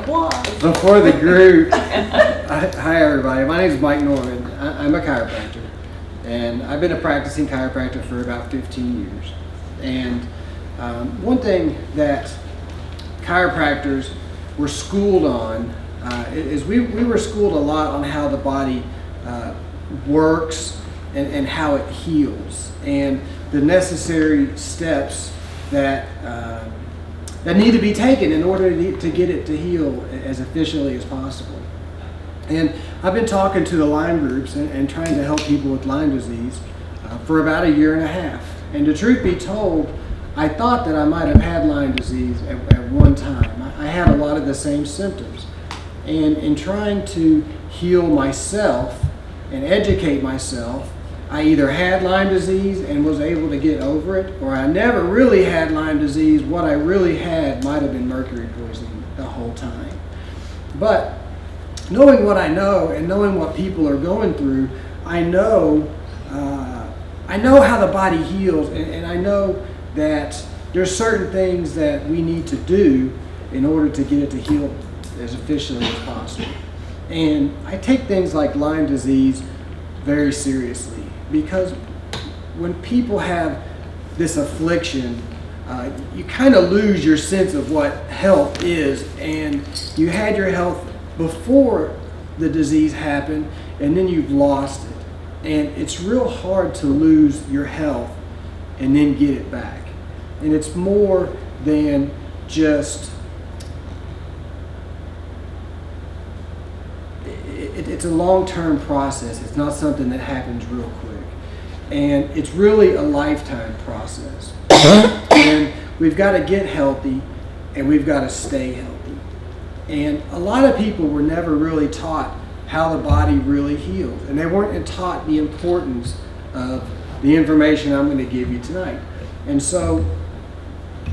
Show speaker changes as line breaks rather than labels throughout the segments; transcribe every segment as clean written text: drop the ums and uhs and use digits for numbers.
applause.
Before the group, hi everybody, my name is Mike Norman. I'm a chiropractor, and I've been a practicing chiropractor for about 15 years. And one thing that chiropractors were schooled on is we were schooled a lot on how the body works and how it heals, and the necessary steps that need to be taken in order to get it to heal as efficiently as possible. And I've been talking to the Lyme groups and trying to help people with Lyme disease for about a year and a half. And the truth be told, I thought that I might have had Lyme disease at one time. I had a lot of the same symptoms. And in trying to heal myself and educate myself, I either had Lyme disease and was able to get over it, or I never really had Lyme disease. What I really had might have been mercury poisoning the whole time. But knowing what I know and knowing what people are going through, I know how the body heals, and I know that there's certain things that we need to do in order to get it to heal as efficiently as possible. And I take things like Lyme disease very seriously, because when people have this affliction, you kind of lose your sense of what health is. And you had your health before the disease happened, and then you've lost it. And it's real hard to lose your health and then get it back. And it's more than just, it's a long-term process. It's not something that happens real quick. And it's really a lifetime process. And we've got to get healthy, and we've got to stay healthy. And a lot of people were never really taught how the body really heals. And they weren't taught the importance of the information I'm going to give you tonight. And so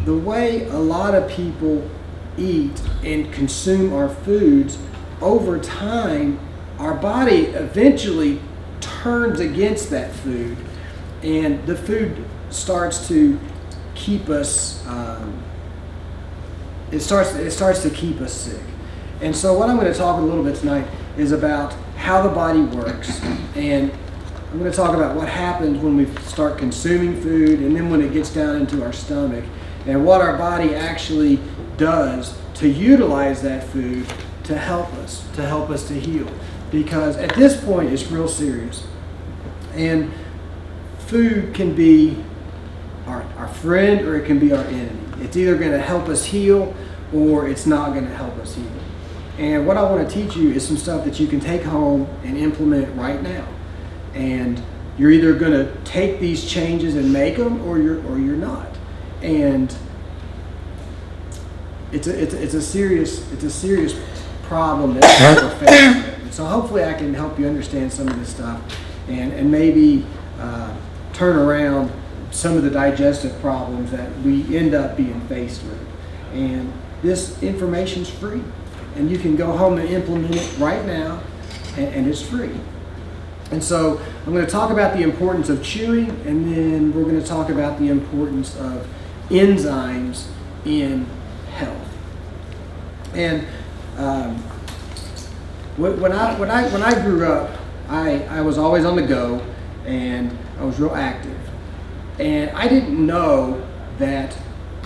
the way a lot of people eat and consume our foods, over time, our body eventually turns against that food, and the food starts to keep us, it starts to keep us sick. And so what I'm going to talk a little bit tonight is about how the body works, and I'm going to talk about what happens when we start consuming food, and then when it gets down into our stomach, and what our body actually does to utilize that food to help us to heal. Because at this point, it's real serious. And food can be our friend, or it can be our enemy. It's either going to help us heal, or it's not going to help us heal. And what I want to teach you is some stuff that you can take home and implement right now. And you're either going to take these changes and make them, or you're not. And it's a serious problem that we're facing. So hopefully I can help you understand some of this stuff, and maybe turn around some of the digestive problems that we end up being faced with. And this information's free, and you can go home and implement it right now, and it's free. And so I'm going to talk about the importance of chewing, and then we're going to talk about the importance of enzymes in health. And when I grew up, I was always on the go, and I was real active. And I didn't know that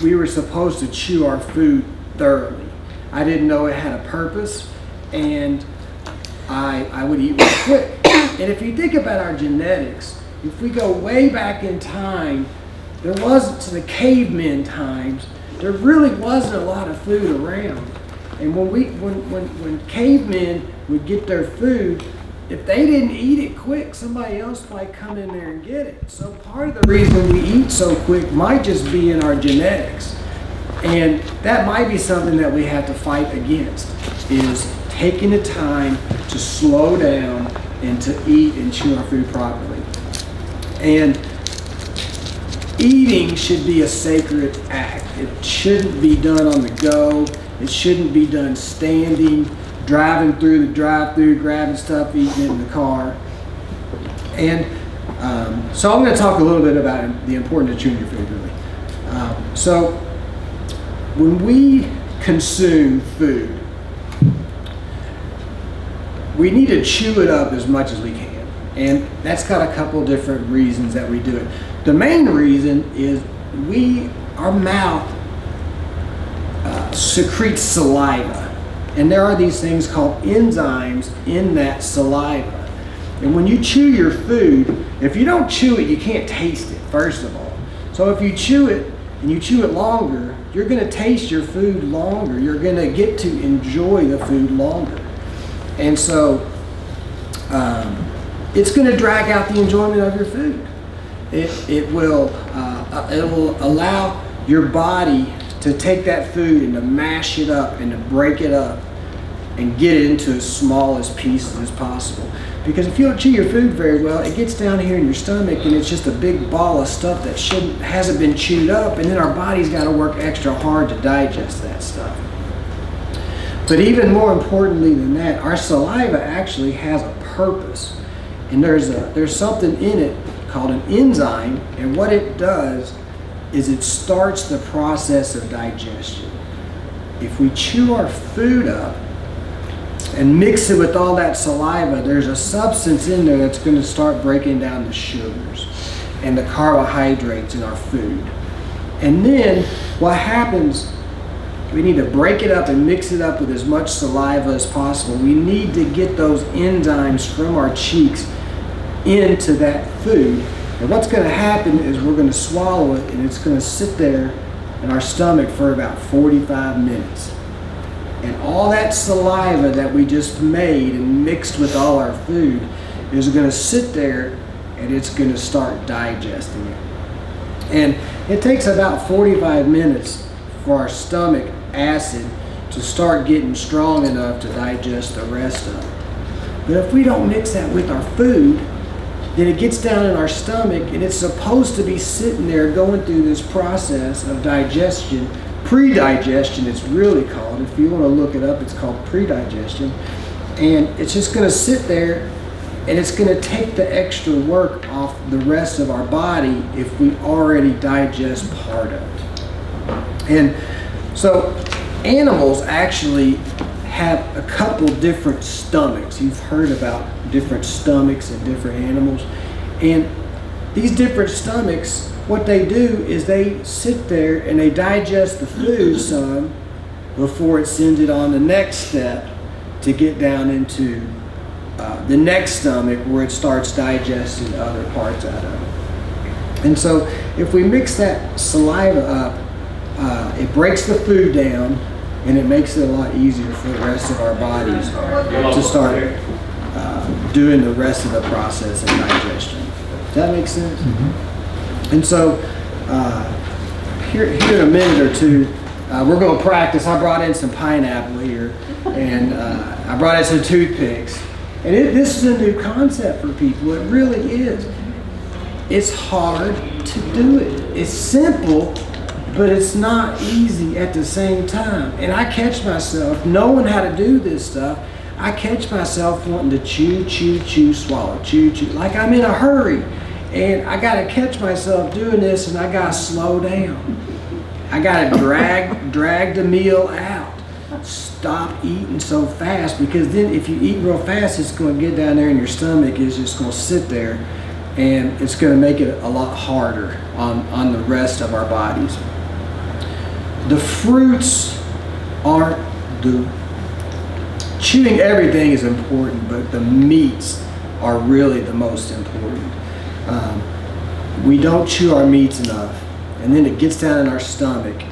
we were supposed to chew our food thoroughly. I didn't know it had a purpose, and I would eat real quick. And if you think about our genetics, if we go way back in time, there wasn't, to the cavemen times, there really wasn't a lot of food around. And when cavemen would get their food, if they didn't eat it quick, somebody else might come in there and get it. So part of the reason we eat so quick might just be in our genetics. And that might be something that we have to fight against, is taking the time to slow down and to eat and chew our food properly. And eating should be a sacred act. It shouldn't be done on the go. It shouldn't be done standing, driving through the drive-thru, grabbing stuff, eating it in the car. And so I'm going to talk a little bit about the importance of chewing your food, really. So when we consume food, we need to chew it up as much as we can. And that's got a couple different reasons that we do it. The main reason is our mouth secretes saliva. And there are these things called enzymes in that saliva. And when you chew your food, if you don't chew it, you can't taste it, first of all. So if you chew it and you chew it longer, you're going to taste your food longer. You're going to get to enjoy the food longer. And so it's going to drag out the enjoyment of your food. It will allow your body to take that food and to mash it up and to break it up and get it into as small as pieces as possible. Because if you don't chew your food very well, it gets down here in your stomach and it's just a big ball of stuff that hasn't been chewed up, and then our body's got to work extra hard to digest that stuff. But even more importantly than that, our saliva actually has a purpose. And there's something in it called an enzyme, and what it does is it starts the process of digestion. If we chew our food up and mix it with all that saliva, there's a substance in there that's going to start breaking down the sugars and the carbohydrates in our food. And then what happens, we need to break it up and mix it up with as much saliva as possible. We need to get those enzymes from our cheeks into that food. And what's going to happen is we're going to swallow it, and it's going to sit there in our stomach for about 45 minutes. And all that saliva that we just made and mixed with all our food is going to sit there, and it's going to start digesting it. And it takes about 45 minutes for our stomach acid to start getting strong enough to digest the rest of it. But if we don't mix that with our food, then it gets down in our stomach, and it's supposed to be sitting there going through this process of digestion. Pre-digestion, it's really called. If you want to look it up, it's called pre-digestion. And it's just going to sit there, and it's going to take the extra work off the rest of our body if we already digest part of it. And so animals actually have a couple different stomachs. You've heard about different stomachs in different animals. And these different stomachs, what they do is they sit there and they digest the food some before it sends it on the next step to get down into the next stomach where it starts digesting other parts out of it. And so if we mix that saliva up, it breaks the food down, and it makes it a lot easier for the rest of our bodies to start doing the rest of the process of digestion. Does that make sense? Mm-hmm. And so here in a minute or two, we're going to practice. I brought in some pineapple here, and I brought in some toothpicks. And this is a new concept for people. It really is. It's hard to do it. It's simple, but it's not easy at the same time. And I catch myself knowing how to do this stuff. I catch myself wanting to chew, swallow, chew, like I'm in a hurry. And I got to catch myself doing this, and I got to slow down. I got to drag the meal out. Stop eating so fast, because then if you eat real fast, it's going to get down there in your stomach. It's just going to sit there, and it's going to make it a lot harder on the rest of our bodies. The fruits aren't chewing everything is important, but the meats are really the most important. We don't chew our meats enough, and then it gets down in our stomach,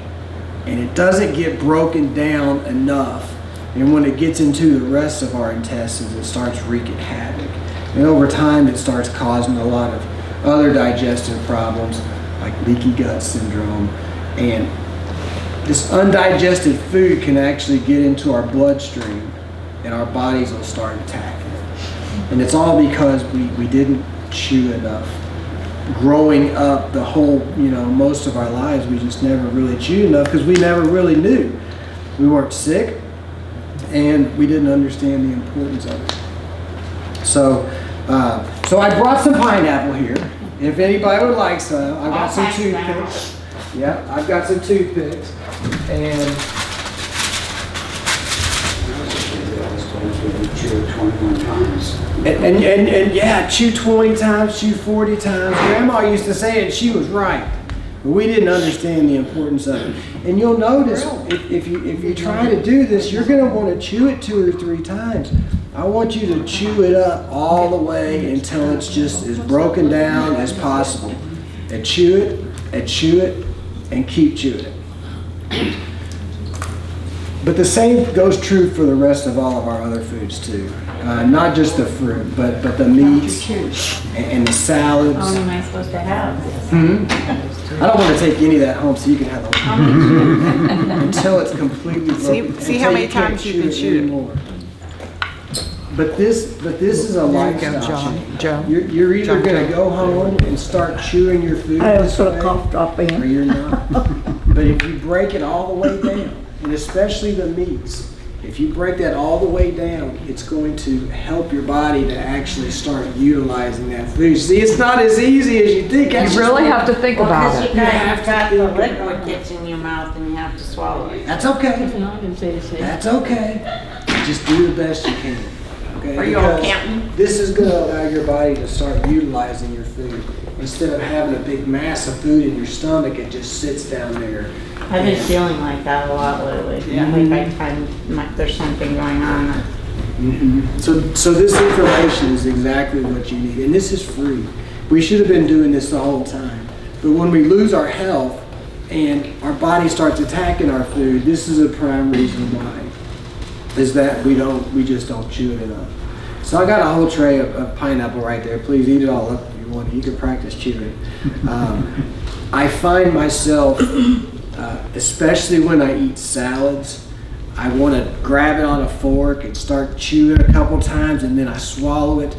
and it doesn't get broken down enough. And when it gets into the rest of our intestines, it starts wreaking havoc. And over time, it starts causing a lot of other digestive problems like leaky gut syndrome. And this undigested food can actually get into our bloodstream, and our bodies will start attacking it. And it's all because we didn't chew enough. Growing up the whole, most of our lives, we just never really chewed enough because we never really knew. We weren't sick, and we didn't understand the importance of it. So I brought some pineapple here. If anybody would like some, I've got some toothpicks. Yeah, I've got some toothpicks. And
times.
And yeah, chew 20 times, chew 40 times. Grandma used to say it, and she was right. But we didn't understand the importance of it. And you'll notice if you try to do this, you're going to want to chew it 2 or 3 times. I want you to chew it up all the way until it's just as broken down as possible. And chew it, and keep chewing it. But the same goes true for the rest of all of our other foods too. Not just the fruit, but the meats and the salads.
How many am I supposed to have?
I don't want to take any of that home, so you can have the whole thing until it's completely broken.
See how many times you can chew it.
Anymore. But this is a lifestyle.
Joe.
You're either going to go home and start chewing your food this
put a
way,
cough drop in.
or you're not. But if you break it all the way down, and especially the meats, if you break that all the way down, it's going to help your body to actually start utilizing that food. See, it's not as easy as you think.
You really have to think about
Because
it.
you guys got the liquid gets in your mouth and you have to swallow it.
That's okay.
No, I didn't say the same.
That's okay. Just do the best you can. Okay?
Are you all
Because
counting?
this is going to allow your body to start utilizing your food. Instead of having a big mass of food in your stomach, it just sits down there.
I've been feeling like that a lot lately.
Yeah.
Like there's something going on.
So this information is exactly what you need, and this is free. We should have been doing this the whole time. But when we lose our health and our body starts attacking our food, this is a prime reason why. Is that we just don't chew it enough. So I got a whole tray of pineapple right there. Please eat it all up if you want. You can practice chewing. I find myself, especially when I eat salads, I want to grab it on a fork and start chewing a couple times, and then I swallow it.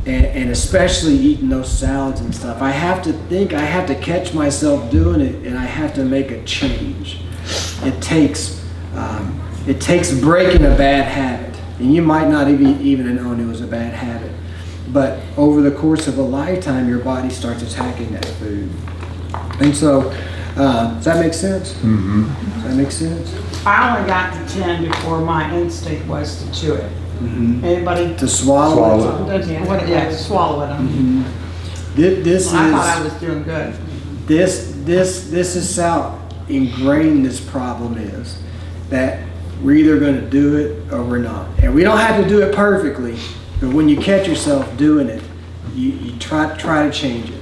And especially eating those salads and stuff, I have to catch myself doing it, and I have to make a change. It takes breaking a bad habit, and you might not even have known it was a bad habit. But over the course of a lifetime, your body starts attacking that food. And so, does that make sense?
Mm-hmm.
Does that make sense?
I only got to 10 before my instinct was to chew it.
Mm-hmm.
Anybody?
To swallow it.
Yeah, swallow it.
Mm-hmm. This
I thought I
is
was doing good.
this is how ingrained this problem is, that we're either going to do it or we're not. And we don't have to do it perfectly, but when you catch yourself doing it, you try to change it.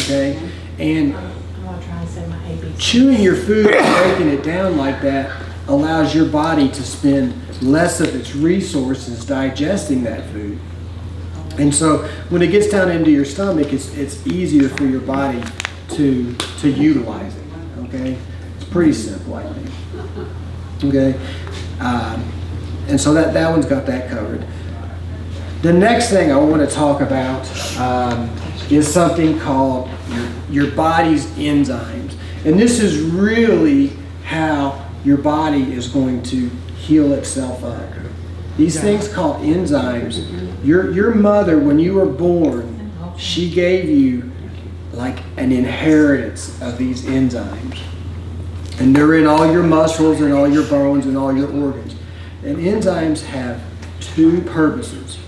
Okay? And
I'm gonna try and say my ABC.
chewing your food and breaking it down like that allows your body to spend less of its resources digesting that food. And so when it gets down into your stomach, it's easier for your body to utilize it. Okay? It's pretty simple, I think. Okay? And so that one's got that covered. The next thing I want to talk about is something called your body's enzymes. And this is really how your body is going to heal itself up. These things called enzymes, your mother, when you were born, she gave you like an inheritance of these enzymes. And they're in all your muscles and all your bones and all your organs. And enzymes have two purposes.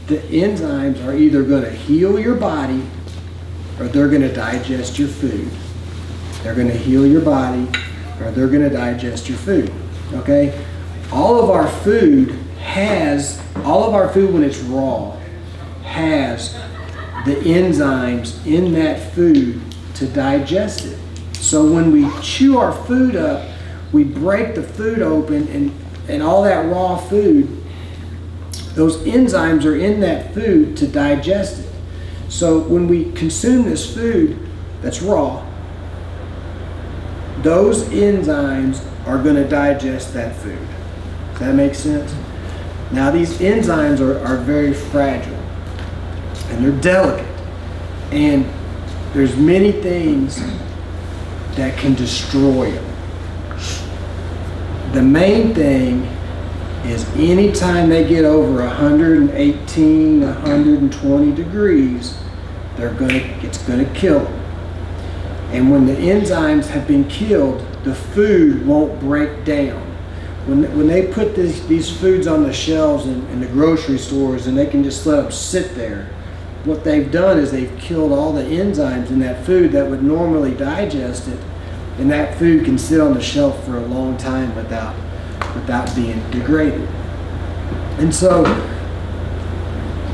The enzymes are either going to heal your body or they're going to digest your food. They're going to heal your body or they're going to digest your food. Okay? All of our food when it's raw has the enzymes in that food to digest it. So when we chew our food up, we break the food open and all that raw food, those enzymes are in that food to digest it. So when we consume this food that's raw, those enzymes are going to digest that food. Does that make sense? Now these enzymes are very fragile and they're delicate, and there's many things that can destroy them. The main thing is anytime they get over 118, 120 degrees, it's going to kill them. And when the enzymes have been killed, the food won't break down. when they put these foods on the shelves in the grocery stores and they can just let them sit there, what they've done is they've killed all the enzymes in that food that would normally digest it, and that food can sit on the shelf for a long time without being degraded. And so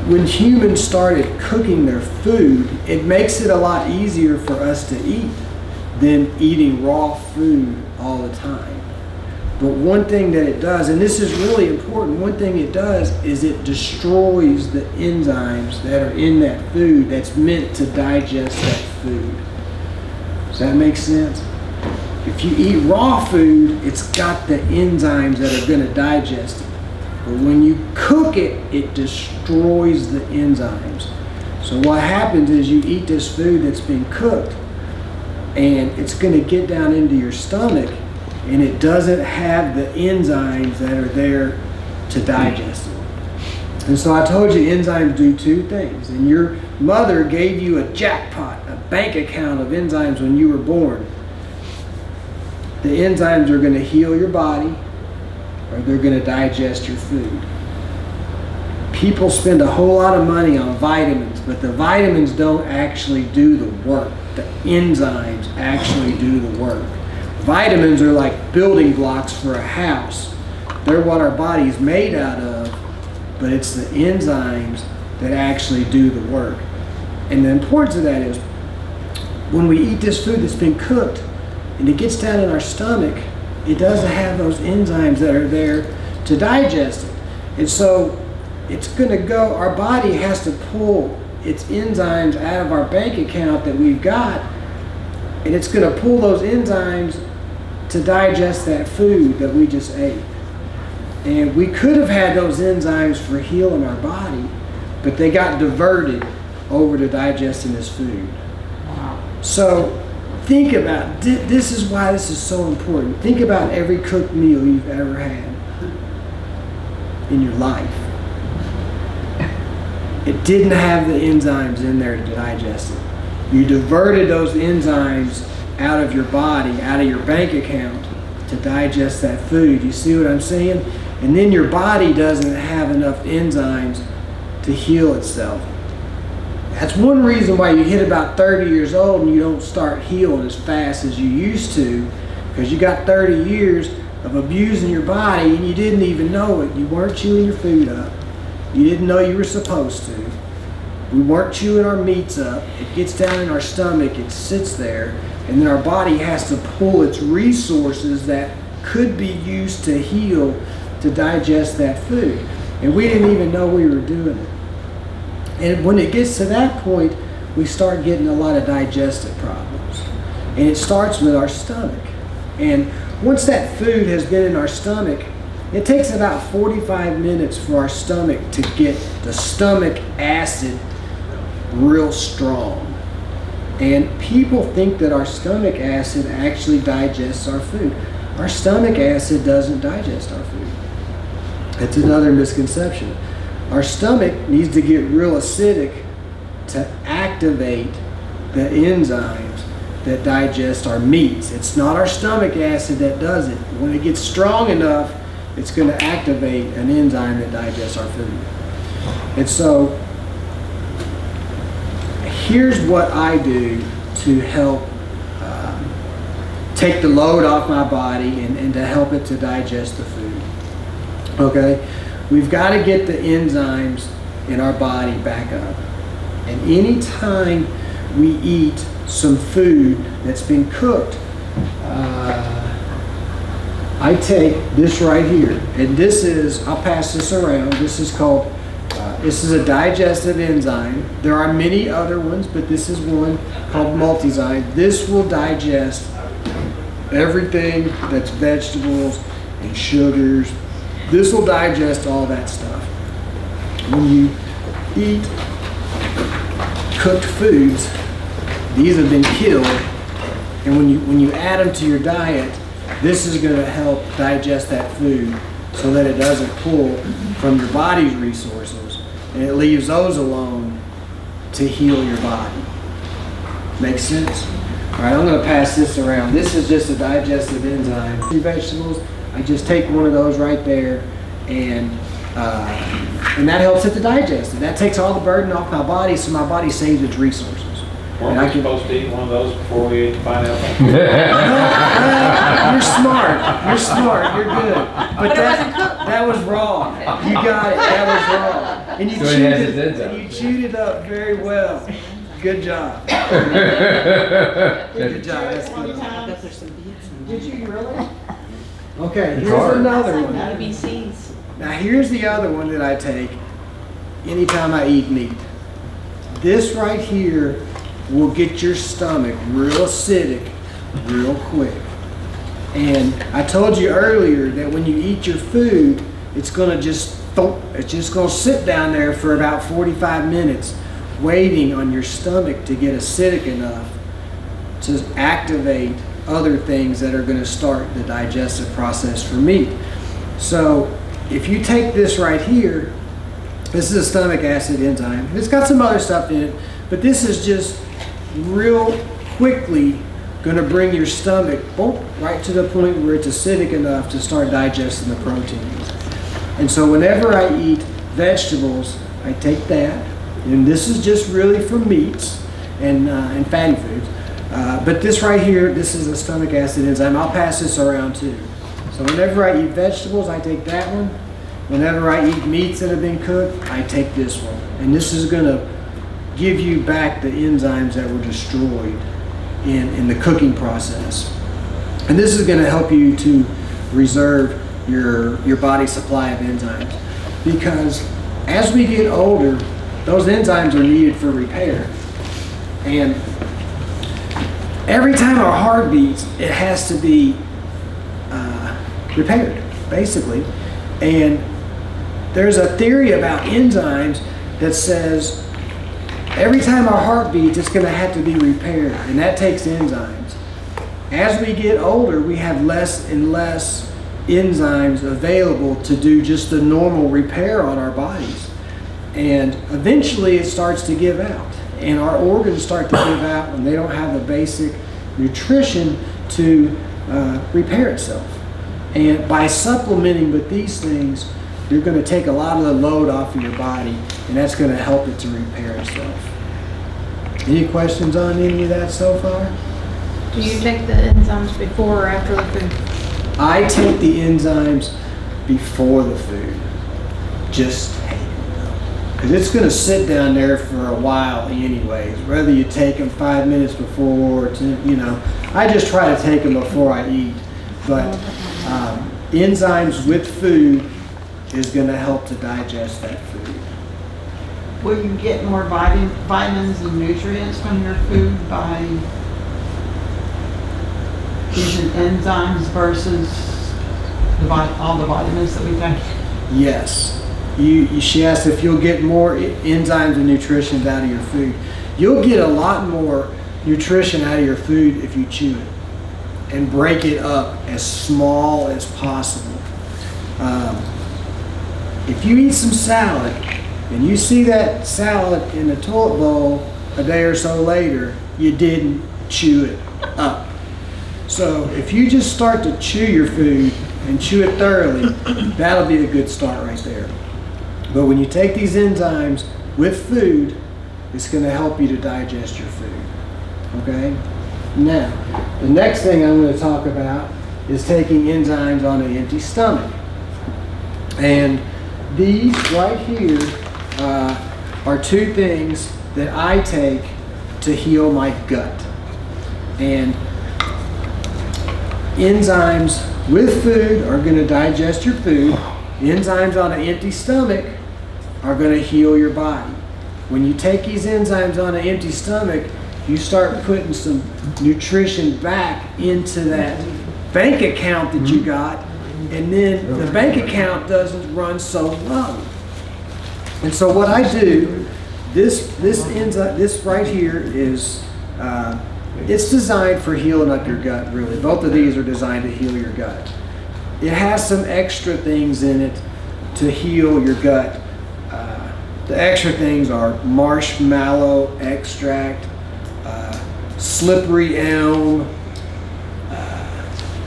when humans started cooking their food, it makes it a lot easier for us to eat than eating raw food all the time. But one thing that it does, and this is really important, one thing it does is it destroys the enzymes that are in that food that's meant to digest that food. Does that make sense? If you eat raw food, it's got the enzymes that are going to digest it. But when you cook it, it destroys the enzymes. So what happens is you eat this food that's been cooked, and it's going to get down into your stomach, and it doesn't have the enzymes that are there to digest it. And so I told you enzymes do two things. And your mother gave you a jackpot, a bank account of enzymes when you were born. The enzymes are going to heal your body, or they're going to digest your food. People spend a whole lot of money on vitamins, but the vitamins don't actually do the work. The enzymes actually do the work. Vitamins are like building blocks for a house. They're what our body's made out of, but it's the enzymes that actually do the work. And the importance of that is when we eat this food that's been cooked and it gets down in our stomach, it doesn't have those enzymes that are there to digest it. And so it's going to go, our body has to pull its enzymes out of our bank account that we've got, and it's going to pull those enzymes to digest that food that we just ate. And we could have had those enzymes for healing our body, but they got diverted over to digesting this food.
Wow.
So think about, this is why this is so important. Think about every cooked meal you've ever had in your life. It didn't have the enzymes in there to digest it. You diverted those enzymes out of your body, out of your bank account to digest that food. You see what I'm saying? And then your body doesn't have enough enzymes to heal itself. That's one reason why you hit about 30 years old and you don't start healing as fast as you used to, because you got 30 years of abusing your body and you didn't even know it. You weren't chewing your food up. You didn't know you were supposed to. We weren't chewing our meats up. It gets down in our stomach, it sits there, and then our body has to pull its resources that could be used to heal to digest that food. And we didn't even know we were doing it. And when it gets to that point, we start getting a lot of digestive problems. And it starts with our stomach. And once that food has been in our stomach, it takes about 45 minutes for our stomach to get the stomach acid real strong. And people think that our stomach acid actually digests our food. Our stomach acid doesn't digest our food. That's another misconception. Our stomach needs to get real acidic to activate the enzymes that digest our meats. It's not our stomach acid that does it. When it gets strong enough, it's going to activate an enzyme that digests our food. And so here's what I do to help take the load off my body and to help it to digest the food. Okay? We've got to get the enzymes in our body back up. And anytime we eat some food that's been cooked, I take this right here, and this is, I'll pass this around, this is called, this is a digestive enzyme. There are many other ones, but this is one called multizyme. This will digest everything that's vegetables and sugars. This will digest all that stuff. When you eat cooked foods, these have been killed, and when you add them to your diet, this is going to help digest that food so that it doesn't pull from your body's resources, and it leaves those alone to heal your body. Make sense? All right, I'm going to pass this around. This is just a digestive enzyme. Vegetables, I just take one of those right there, and that helps it to digest. And that takes all the burden off my body, so my body saves its resources.
Weren't we supposed to eat one of those before we ate the pineapple?
You're smart. You're smart. You're good. But that was wrong. You got it. That was wrong. And you,
So it
chewed
has
it,
its
and you
enzymes.
chewed it up very well. Good job. Good job. That's good.
Did you really?
Okay,
It's
here's
hard.
another one.
ABCs.
Now here's the other one that I take anytime I eat meat. This right here will get your stomach real acidic real quick. And I told you earlier that when you eat your food, it's gonna just gonna sit down there for about 45 minutes waiting on your stomach to get acidic enough to activate other things that are going to start the digestive process for meat. So if you take this right here, this is a stomach acid enzyme. It's got some other stuff in it, but this is just real quickly going to bring your stomach right to the point where it's acidic enough to start digesting the proteins. And so whenever I eat vegetables, I take that, and this is just really for meats and fatty foods. But this right here, this is a stomach acid enzyme. I'll pass this around too. So whenever I eat vegetables, I take that one. Whenever I eat meats that have been cooked, I take this one. And this is going to give you back the enzymes that were destroyed in the cooking process. And this is going to help you to reserve your body's supply of enzymes. Because as we get older, those enzymes are needed for repair. And every time our heart beats, it has to be repaired, basically. And there's a theory about enzymes that says every time our heart beats, it's going to have to be repaired, and that takes enzymes. As we get older, we have less and less enzymes available to do just the normal repair on our bodies. And eventually it starts to give out. And our organs start to give out when they don't have the basic nutrition to repair itself. And by supplementing with these things, you're going to take a lot of the load off of your body, and that's going to help it to repair itself. Any questions on any of that so far?
Do you take the enzymes before or after the food?
I take the enzymes before the food. Just because it's going to sit down there for a while anyways, whether you take them 5 minutes before or 10, I just try to take them before I eat. But enzymes with food is going to help to digest that food.
Will you get more vitamins and nutrients from your food by using enzymes versus all the vitamins that we take?
Yes. She asked if you'll get more enzymes and nutrition out of your food. You'll get a lot more nutrition out of your food if you chew it and break it up as small as possible. If you eat some salad and you see that salad in the toilet bowl a day or so later, you didn't chew it up. So if you just start to chew your food and chew it thoroughly, that'll be a good start right there. But when you take these enzymes with food, it's going to help you to digest your food. Okay? Now, the next thing I'm going to talk about is taking enzymes on an empty stomach. And these right here are two things that I take to heal my gut. And enzymes with food are going to digest your food. Enzymes on an empty stomach are going to heal your body. When you take these enzymes on an empty stomach, you start putting some nutrition back into that bank account that you got, and then the bank account doesn't run so low. And so what I do, this enzyme, this right here is, it's designed for healing up your gut, really. Both of these are designed to heal your gut. It has some extra things in it to heal your gut. The extra things are marshmallow extract, slippery elm,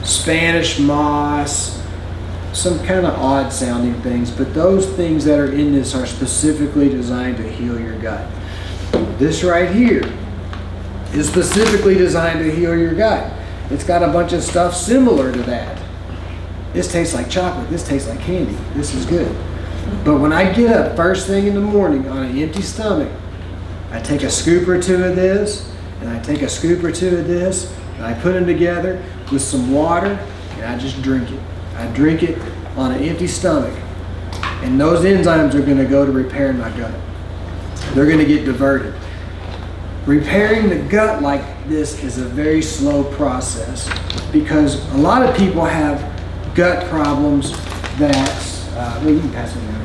Spanish moss, some kind of odd sounding things, but those things that are in this are specifically designed to heal your gut. This right here is specifically designed to heal your gut. It's got a bunch of stuff similar to that. This tastes like chocolate, this tastes like candy, this is good. But when I get up first thing in the morning on an empty stomach, I take a scoop or two of this, and I take a scoop or two of this, and I put them together with some water, and I just drink it. I drink it on an empty stomach, and those enzymes are going to go to repair my gut. They're going to get diverted. Repairing the gut like this is a very slow process because a lot of people have gut problems that, well, you can pass me down.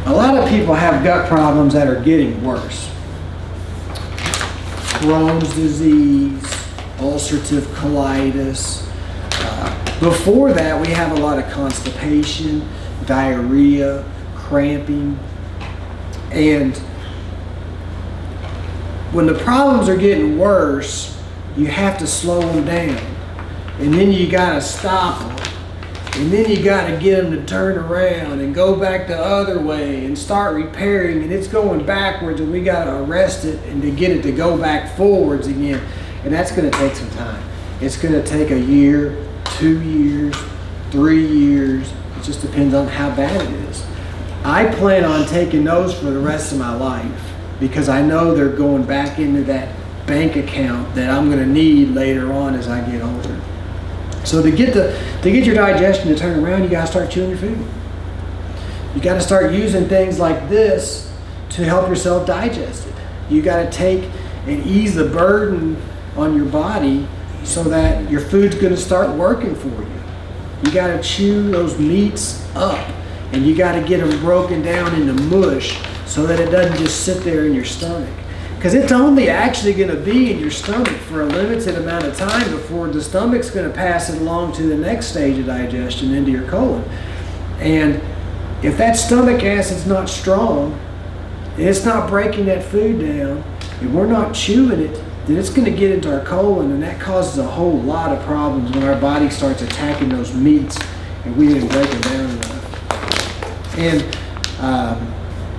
A lot of people have gut problems that are getting worse. Crohn's disease, ulcerative colitis. Before that, we have a lot of constipation, diarrhea, cramping, and when the problems are getting worse, you have to slow them down, and then you gotta stop them, and then you gotta get them to turn around and go back the other way and start repairing, and it's going backwards, and we gotta arrest it and to get it to go back forwards again, and that's gonna take some time. It's gonna take a year, 2 years, 3 years. It just depends on how bad it is. I plan on taking those for the rest of my life because I know they're going back into that bank account that I'm going to need later on as I get older. So to get your digestion to turn around, you got to start chewing your food. You got to start using things like this to help yourself digest it. You got to take and ease the burden on your body so that your food's going to start working for you. You got to chew those meats up. And you got to get them broken down into mush so that it doesn't just sit there in your stomach. Because it's only actually going to be in your stomach for a limited amount of time before the stomach's going to pass it along to the next stage of digestion into your colon. And if that stomach acid's not strong, and it's not breaking that food down, and we're not chewing it, then it's going to get into our colon, and that causes a whole lot of problems when our body starts attacking those meats and we didn't break them down enough. And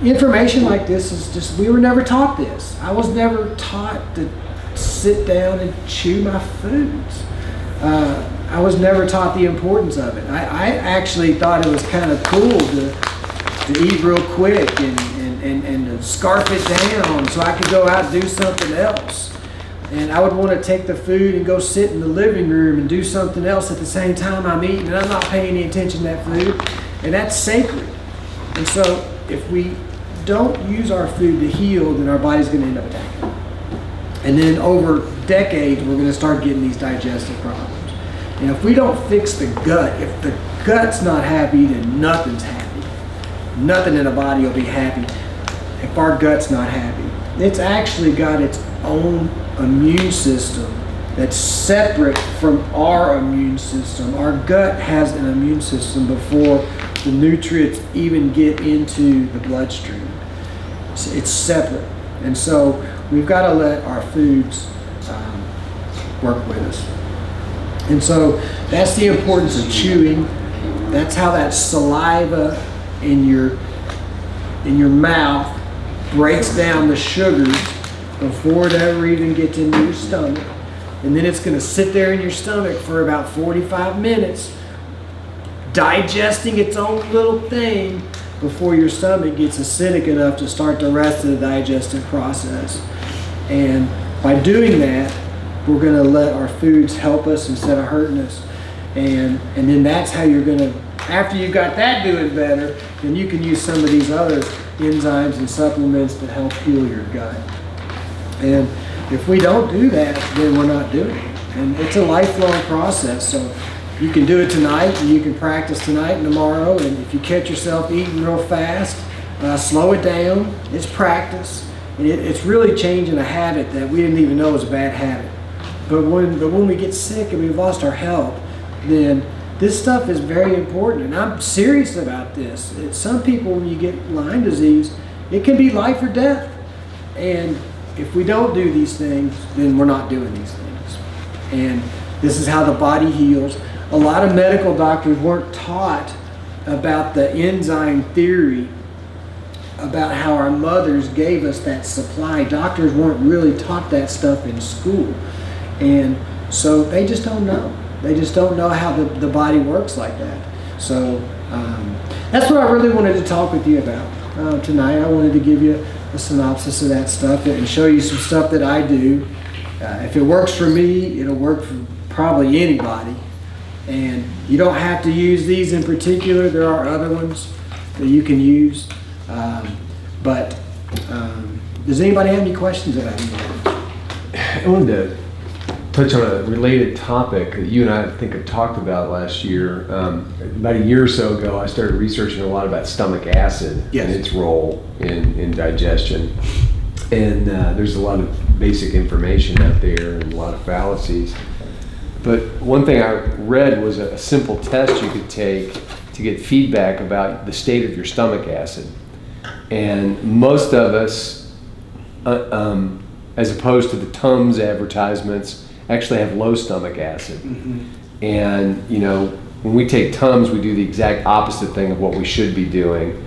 information like this is just, we were never taught this. I was never taught to sit down and chew my foods. I was never taught the importance of it. I actually thought it was kind of cool to eat real quick and to scarf it down so I could go out and do something else. And I would want to take the food and go sit in the living room and do something else at the same time I'm eating, and I'm not paying any attention to that food. And that's sacred. And so if we don't use our food to heal, then our body's going to end up attacking. And then over decades, we're going to start getting these digestive problems. And if we don't fix the gut, if the gut's not happy, then nothing's happy. Nothing in the body will be happy if our gut's not happy. It's actually got its own immune system that's separate from our immune system. Our gut has an immune system before the nutrients even get into the bloodstream. It's separate. And so we've got to let our foods work with us. And so that's the importance of chewing. That's how that saliva in your mouth breaks down the sugars before it ever even gets into your stomach. And then it's going to sit there in your stomach for about 45 minutes, digesting its own little thing before your stomach gets acidic enough to start the rest of the digestive process. And by doing that, we're going to let our foods help us instead of hurting us. And then that's how you're going to, after you've got that doing better, then you can use some of these other enzymes and supplements to help heal your gut. And if we don't do that, then we're not doing it. And it's a lifelong process. So you can do it tonight, and you can practice tonight and tomorrow. And if you catch yourself eating real fast, slow it down. It's practice. And it's really changing a habit that we didn't even know was a bad habit. But when we get sick and we've lost our health, then this stuff is very important. And I'm serious about this. Some people, when you get Lyme disease, it can be life or death. And if we don't do these things, then we're not doing these things. And This is how the body heals. A lot of medical doctors weren't taught about the enzyme theory, about how our mothers gave us that supply. Doctors weren't really taught that stuff in school. And so they just don't know. They just don't know how the body works like that. So that's what I really wanted to talk with you about tonight. I wanted to give you a synopsis of that stuff and show you some stuff that I do. If it works for me, it'll work for probably anybody. And you don't have to use these in particular. There are other ones that you can use. But does anybody have any questions about any of that?
I wanted to touch on a related topic that you and I think have talked about last year. About a year or so ago, I started researching a lot about stomach acid
Yes.
and its role in digestion. And there's a lot of basic information out there and a lot of fallacies. But one thing I read was a simple test you could take to get feedback about the state of your stomach acid. And most of us, as opposed to the Tums advertisements, actually have low stomach acid.
Mm-hmm.
And you know, when we take Tums, we do the exact opposite thing of what we should be doing.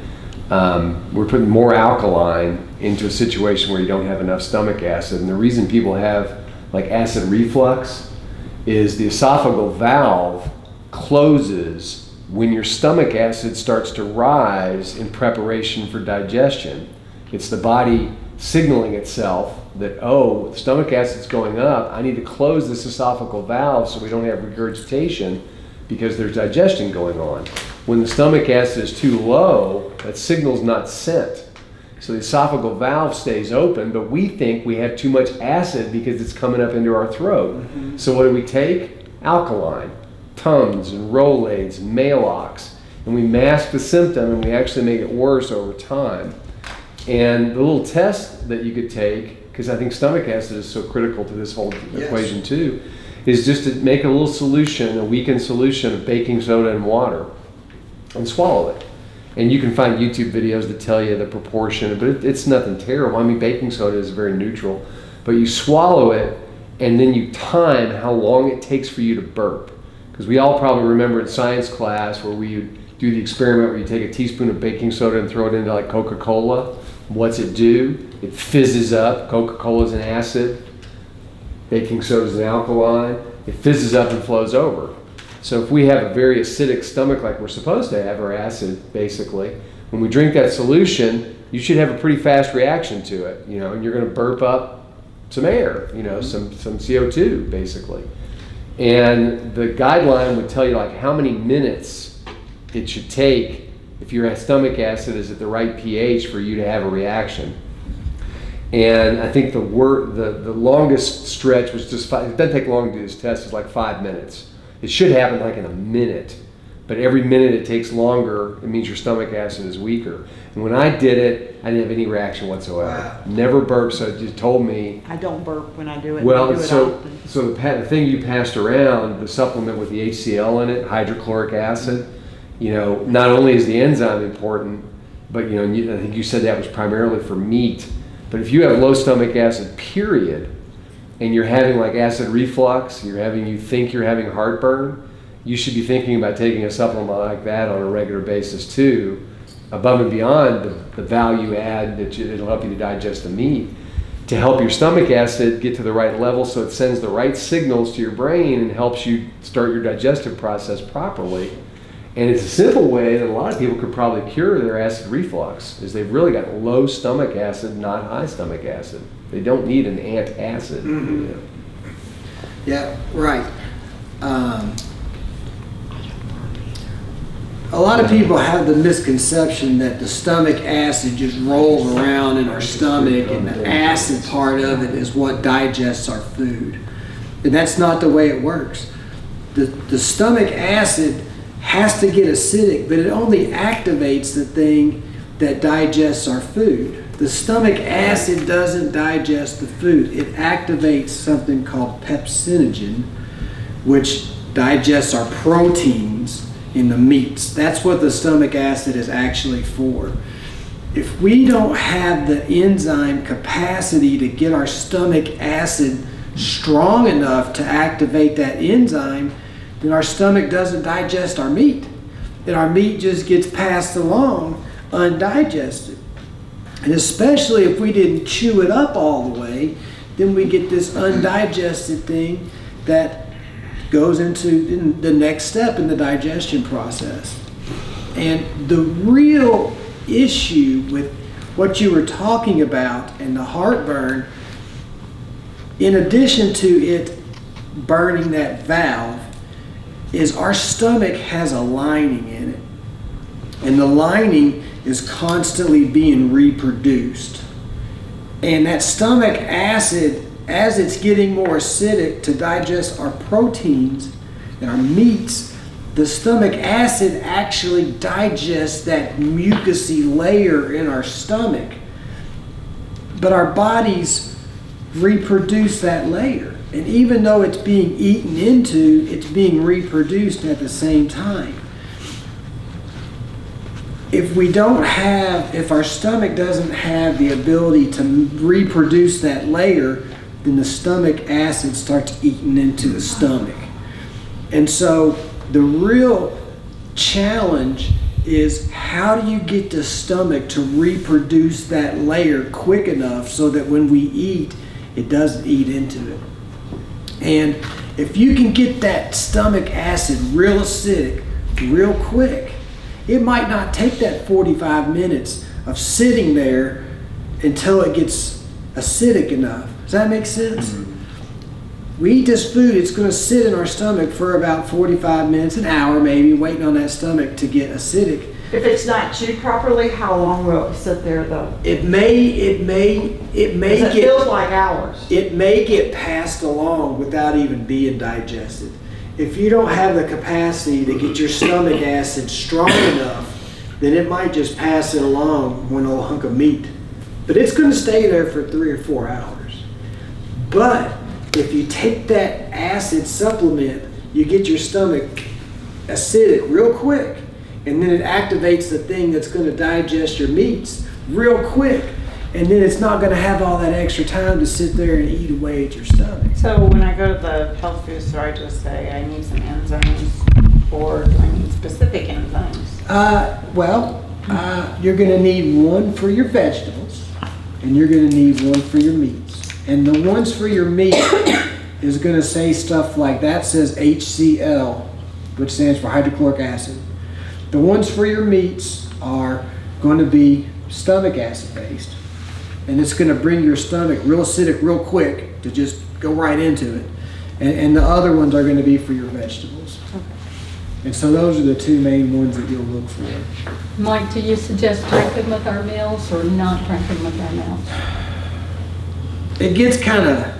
We're putting more alkaline into a situation where you don't have enough stomach acid. And the reason people have like acid reflux is the esophageal valve closes when your stomach acid starts to rise in preparation for digestion. It's the body signaling itself that, oh, the stomach acid's going up, I need to close this esophageal valve so we don't have regurgitation because there's digestion going on. When the stomach acid is too low, that signal's not sent. So the esophageal valve stays open, but we think we have too much acid because it's coming up into our throat. Mm-hmm. So what do we take? Alkaline, Tums and Rolaids and Maalox, and we mask the symptom and we actually make it worse over time. And the little test that you could take, because I think stomach acid is so critical to this whole equation too, is just to make a little solution, a weakened solution of baking soda and water, and swallow it. And you can find YouTube videos that tell you the proportion, but it's nothing terrible. I mean, baking soda is very neutral. But you swallow it, and then you time how long it takes for you to burp. Because we all probably remember in science class where we would do the experiment where you take a teaspoon of baking soda and throw it into like Coca-Cola. What's it do? It fizzes up. Coca-Cola is an acid. Baking soda is an alkaline. It fizzes up and flows over. So if we have a very acidic stomach like we're supposed to have, or acid basically, when we drink that solution, you should have a pretty fast reaction to it, you know, and you're going to burp up some air, you know, some CO2 basically. And the guideline would tell you like how many minutes it should take if your stomach acid is at the right pH for you to have a reaction. And I think the longest stretch was just it doesn't take long to do this test, it's like 5 minutes. It should happen like in a minute, but every minute it takes longer, it means your stomach acid is weaker. And when I did it, I didn't have any reaction whatsoever. Wow. Never burped, so it just told me.
I don't burp when I do it.
Well,
I do it
so
often.
the thing you passed around, the supplement with the HCl in it, hydrochloric acid, you know, not only is the enzyme important, but you know, I think you said that was primarily for meat. But if you have low stomach acid, period, and you're having like acid reflux, you think you're having heartburn, you should be thinking about taking a supplement like that on a regular basis too, above and beyond the value add that it'll help you to digest the meat, to help your stomach acid get to the right level so it sends the right signals to your brain and helps you start your digestive process properly. And it's a simple way that a lot of people could probably cure their acid reflux, is they've really got low stomach acid, not high stomach acid. They don't need an antacid.
Mm-hmm.
You know.
Yeah, right. A lot of people have the misconception that the stomach acid just rolls around in our stomach and the acid part of it is what digests our food. And that's not the way it works. The stomach acid has to get acidic, but it only activates the thing that digests our food. The stomach acid doesn't digest the food. It activates something called pepsinogen, which digests our proteins in the meats. That's what the stomach acid is actually for. If we don't have the enzyme capacity to get our stomach acid strong enough to activate that enzyme, then our stomach doesn't digest our meat. And our meat just gets passed along undigested. And especially if we didn't chew it up all the way, then we get this undigested thing that goes into the next step in the digestion process. And the real issue with what you were talking about and the heartburn, in addition to it burning that valve, is our stomach has a lining in it. And the lining is constantly being reproduced. And that stomach acid, as it's getting more acidic to digest our proteins and our meats, the stomach acid actually digests that mucousy layer in our stomach. But our bodies reproduce that layer. And even though it's being eaten into, it's being reproduced at the same time. If our stomach doesn't have the ability to reproduce that layer, then the stomach acid starts eating into the stomach. And so the real challenge is, how do you get the stomach to reproduce that layer quick enough so that when we eat, it doesn't eat into it? And if you can get that stomach acid real acidic real quick, it might not take that 45 minutes of sitting there until it gets acidic enough. Does that make sense? Mm-hmm. We eat this food, it's going to sit in our stomach for about 45 minutes, an hour maybe, waiting on that stomach to get acidic.
If it's not chewed properly, how long will it sit there though?
It may
It feels like hours.
It may get passed along without even being digested. If you don't have the capacity to get your stomach acid strong enough, then it might just pass it along one old hunk of meat. But it's going to stay there for 3 or 4 hours. But if you take that acid supplement, you get your stomach acidic real quick, and then it activates the thing that's going to digest your meats real quick. And then it's not going to have all that extra time to sit there and eat away at your stomach.
So when I go to the health food store, I just say I need some enzymes, or do I need specific enzymes?
You're going to need one for your vegetables, and you're going to need one for your meats. And the ones for your meat is going to say stuff like, that says HCl, which stands for hydrochloric acid. The ones for your meats are going to be stomach acid based. And it's going to bring your stomach real acidic real quick to just go right into it. And the other ones are going to be for your vegetables. Okay. And so those are the two main ones that you'll look for.
Mike, do you suggest drinking with our meals or not drinking with our meals?
It gets kind of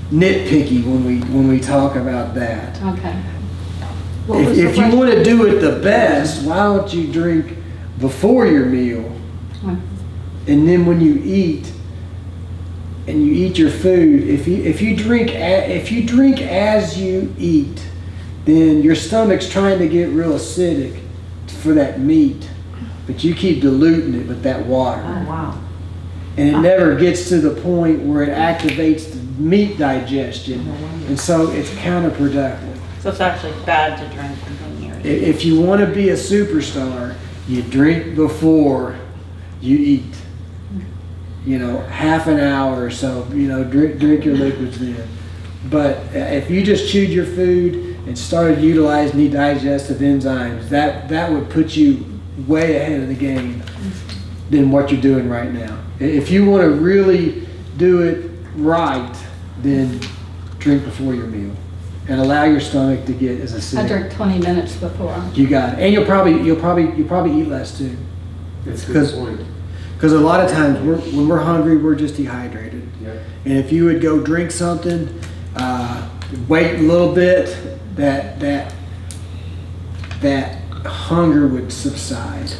nitpicky when we talk about that.
Okay.
If you want to do it the best, why don't you drink before your meal? And then when you eat, and you eat your food, if you drink as you eat, then your stomach's trying to get real acidic for that meat, but you keep diluting it with that water.
Oh, wow.
And it never gets to the point where it activates the meat digestion, and so it's counterproductive.
So it's actually bad to drink when you're eating.
If you want to be a superstar, you drink before you eat. Half an hour or so, drink your liquids then. But if you just chewed your food and started utilizing the digestive enzymes, that would put you way ahead of the game than what you're doing right now. If you want to really do it right, then drink before your meal and allow your stomach to get as acidic.
I drink 20 minutes before.
You got it. And you'll probably eat less too.
That's a good point.
Because a lot of times when we're hungry, we're just dehydrated.
Yep.
And if you would go drink something, wait a little bit, that hunger would subside.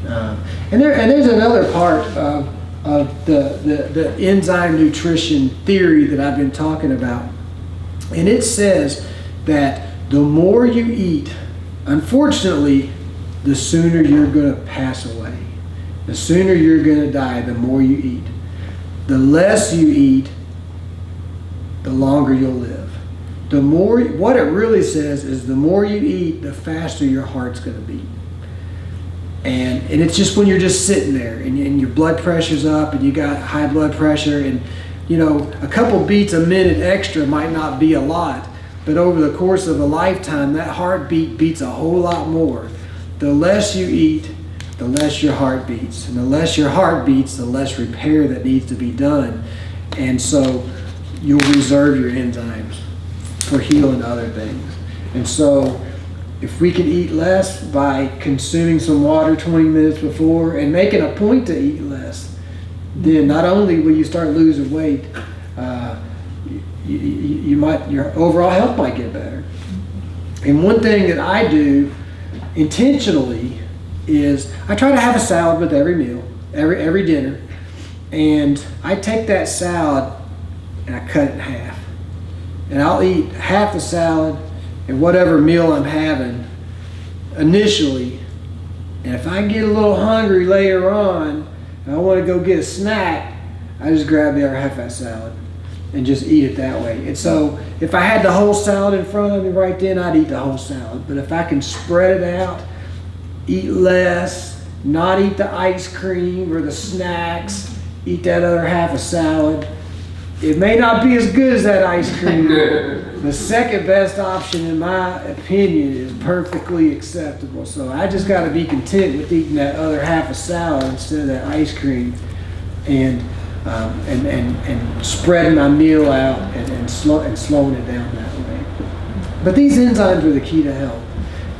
And there's another part of the enzyme nutrition theory that I've been talking about. And it says that the more you eat, unfortunately, the sooner you're going to pass away. The sooner you're going to die, the more you eat. The less you eat, the longer you'll live. The more, what it really says is the more you eat, the faster your heart's going to beat. And it's just when you're just sitting there and your blood pressure's up and you got high blood pressure, and you know, a couple beats a minute extra might not be a lot, but over the course of a lifetime, that heartbeat beats a whole lot more. The less you eat, the less your heart beats. And the less your heart beats, the less repair that needs to be done. And so you'll reserve your enzymes for healing other things. And so if we can eat less by consuming some water 20 minutes before and making a point to eat less, then not only will you start losing weight, your overall health might get better. And one thing that I do intentionally is I try to have a salad with every meal, every dinner, and I take that salad and I cut it in half. And I'll eat half the salad and whatever meal I'm having initially. And if I get a little hungry later on and I want to go get a snack, I just grab the other half of that salad and just eat it that way. And so if I had the whole salad in front of me right then, I'd eat the whole salad. But if I can spread it out, eat less, not eat the ice cream or the snacks, eat that other half of salad, it may not be as good as that ice cream. The second best option, in my opinion, is perfectly acceptable. So I just got to be content with eating that other half of salad instead of that ice cream, and spreading my meal out and slowing it down that way. But these enzymes are the key to health.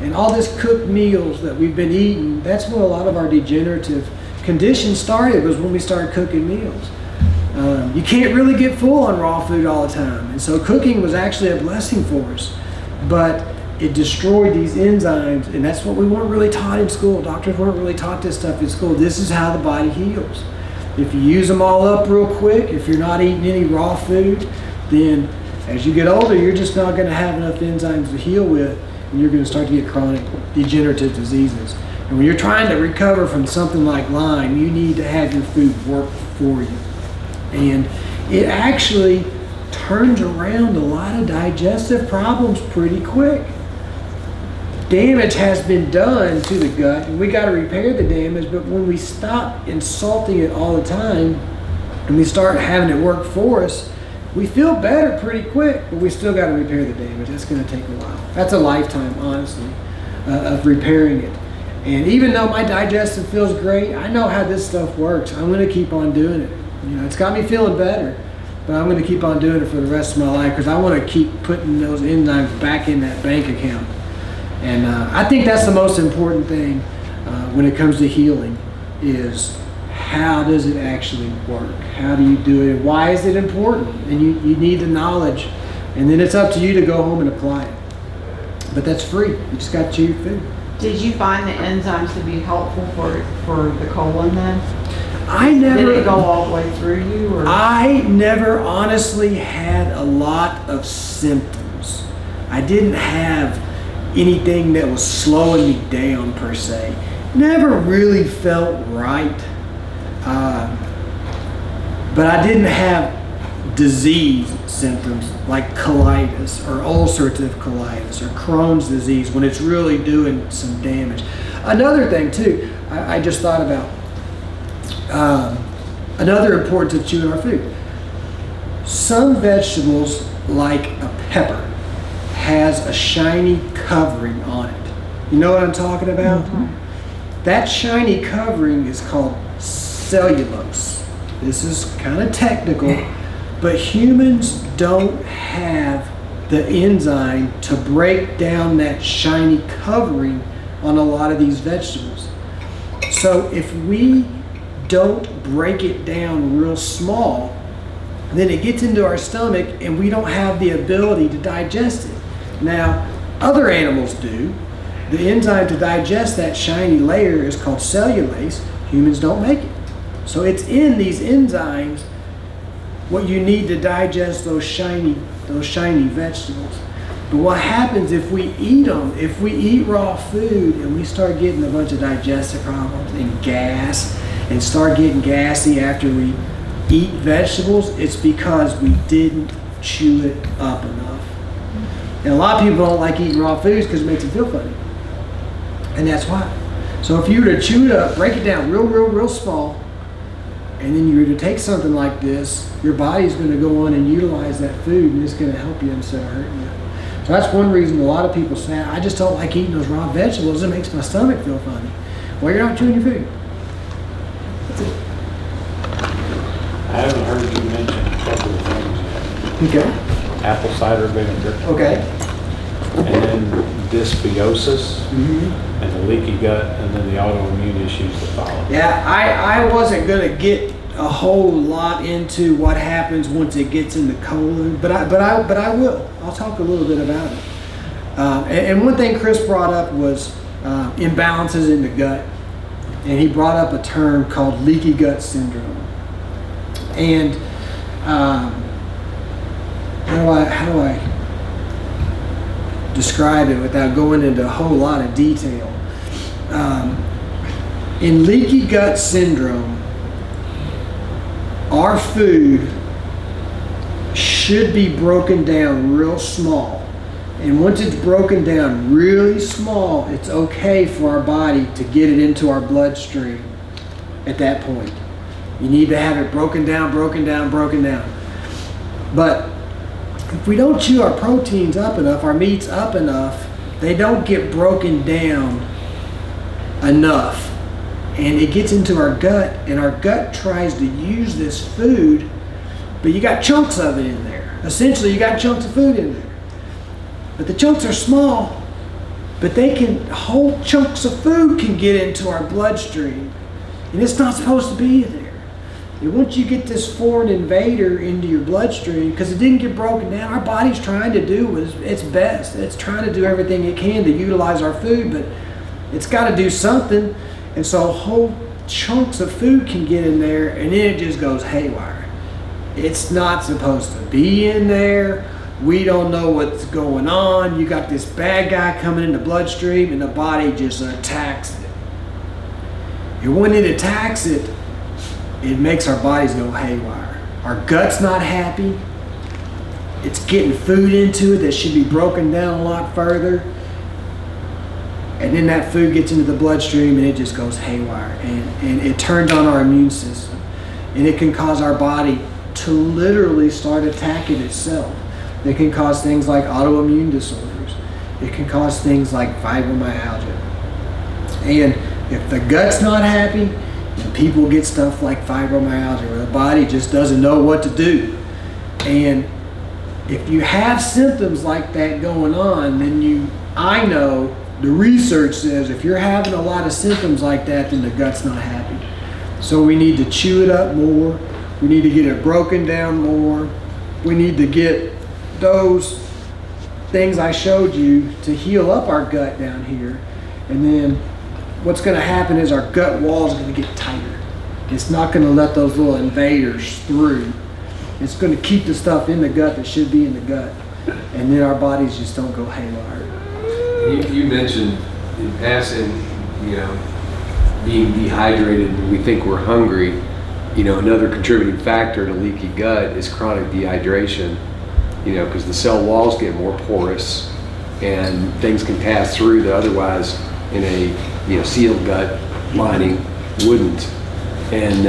And all this cooked meals that we've been eating, that's when a lot of our degenerative conditions started, was when we started cooking meals. You can't really get full on raw food all the time. And so cooking was actually a blessing for us. But it destroyed these enzymes, and that's what we weren't really taught in school. Doctors weren't really taught this stuff in school. This is how the body heals. If you use them all up real quick, if you're not eating any raw food, then as you get older, you're just not going to have enough enzymes to heal with, and you're going to start to get chronic degenerative diseases. And when you're trying to recover from something like Lyme, you need to have your food work for you. And it actually turns around a lot of digestive problems pretty quick. Damage has been done to the gut, and we got to repair the damage, but when we stop insulting it all the time and we start having it work for us, we feel better pretty quick, but we still got to repair the damage. That's going to take a while. That's a lifetime, honestly, of repairing it. And even though my digestive feels great, I know how this stuff works. I'm going to keep on doing it. You know, it's got me feeling better, but I'm going to keep on doing it for the rest of my life because I want to keep putting those enzymes back in that bank account. And I think that's the most important thing when it comes to healing, is how does it actually work? How do you do it? Why is it important? And you need the knowledge, and then it's up to you to go home and apply it. But that's free. You just got to chew your food.
Did you find the enzymes to be helpful for the colon then? Did it go all the way through you? Or?
I never honestly had a lot of symptoms. I didn't have anything that was slowing me down per se. Never really felt right. But I didn't have disease symptoms like colitis or ulcerative colitis or Crohn's disease when it's really doing some damage. Another thing too, I just thought about, another importance of chewing our food. Some vegetables, like a pepper, has a shiny covering on it. You know what I'm talking about? Mm-hmm. That shiny covering is called cellulose. This is kind of technical, but humans don't have the enzyme to break down that shiny covering on a lot of these vegetables. So if we don't break it down real small, then it gets into our stomach and we don't have the ability to digest it. Now, other animals do. The enzyme to digest that shiny layer is called cellulase. Humans don't make it. So it's in these enzymes what you need to digest those shiny vegetables. But what happens if we eat them, if we eat raw food and we start getting a bunch of digestive problems and gas and start getting gassy after we eat vegetables, it's because we didn't chew it up enough. And a lot of people don't like eating raw foods because it makes them feel funny. And that's why. So if you were to chew it up, break it down real small, and then you were to take something like this, your body's going to go on and utilize that food, and it's going to help you instead of hurting you. So that's one reason a lot of people say, I just don't like eating those raw vegetables. It makes my stomach feel funny. Well, you're not chewing your food. That's it.
I haven't heard you mention a couple of things yet.
Okay.
Apple cider vinegar.
Okay.
And then dysbiosis,
Mm-hmm.
and the leaky gut, and then the autoimmune issues that follow.
Yeah, I wasn't going to get a whole lot into what happens once it gets in the colon, but I will. I'll talk a little bit about it. And one thing Chris brought up was imbalances in the gut, and he brought up a term called leaky gut syndrome. And how do I describe it without going into a whole lot of detail? In leaky gut syndrome, our food should be broken down real small. And once it's broken down really small, it's okay for our body to get it into our bloodstream at that point. You need to have it broken down. But if we don't chew our proteins up enough, our meats up enough, they don't get broken down enough. And it gets into our gut, and our gut tries to use this food, but you got chunks of it in there. Essentially, you got chunks of food in there. But the chunks are small, but whole chunks of food can get into our bloodstream. And it's not supposed to be there. And once you get this foreign invader into your bloodstream, because it didn't get broken down, our body's trying to do its best. It's trying to do everything it can to utilize our food, but it's got to do something. And so whole chunks of food can get in there, and then it just goes haywire. It's not supposed to be in there. We don't know what's going on. You got this bad guy coming in the bloodstream, and the body just attacks it. And when it attacks it, it makes our bodies go haywire. Our gut's not happy. It's getting food into it that should be broken down a lot further. And then that food gets into the bloodstream and it just goes haywire. And it turns on our immune system. And it can cause our body to literally start attacking itself. It can cause things like autoimmune disorders. It can cause things like fibromyalgia. And if the gut's not happy, then people get stuff like fibromyalgia, where the body just doesn't know what to do. And if you have symptoms like that going on, then I know the research says if you're having a lot of symptoms like that, then the gut's not happy. So we need to chew it up more. We need to get it broken down more. We need to get those things I showed you to heal up our gut down here. And then what's going to happen is our gut wall is going to get tighter. It's not going to let those little invaders through. It's going to keep the stuff in the gut that should be in the gut. And then our bodies just don't go haywire.
You mentioned in passing, being dehydrated and we think we're hungry. Another contributing factor to leaky gut is chronic dehydration, because the cell walls get more porous and things can pass through that otherwise in a sealed gut lining wouldn't. And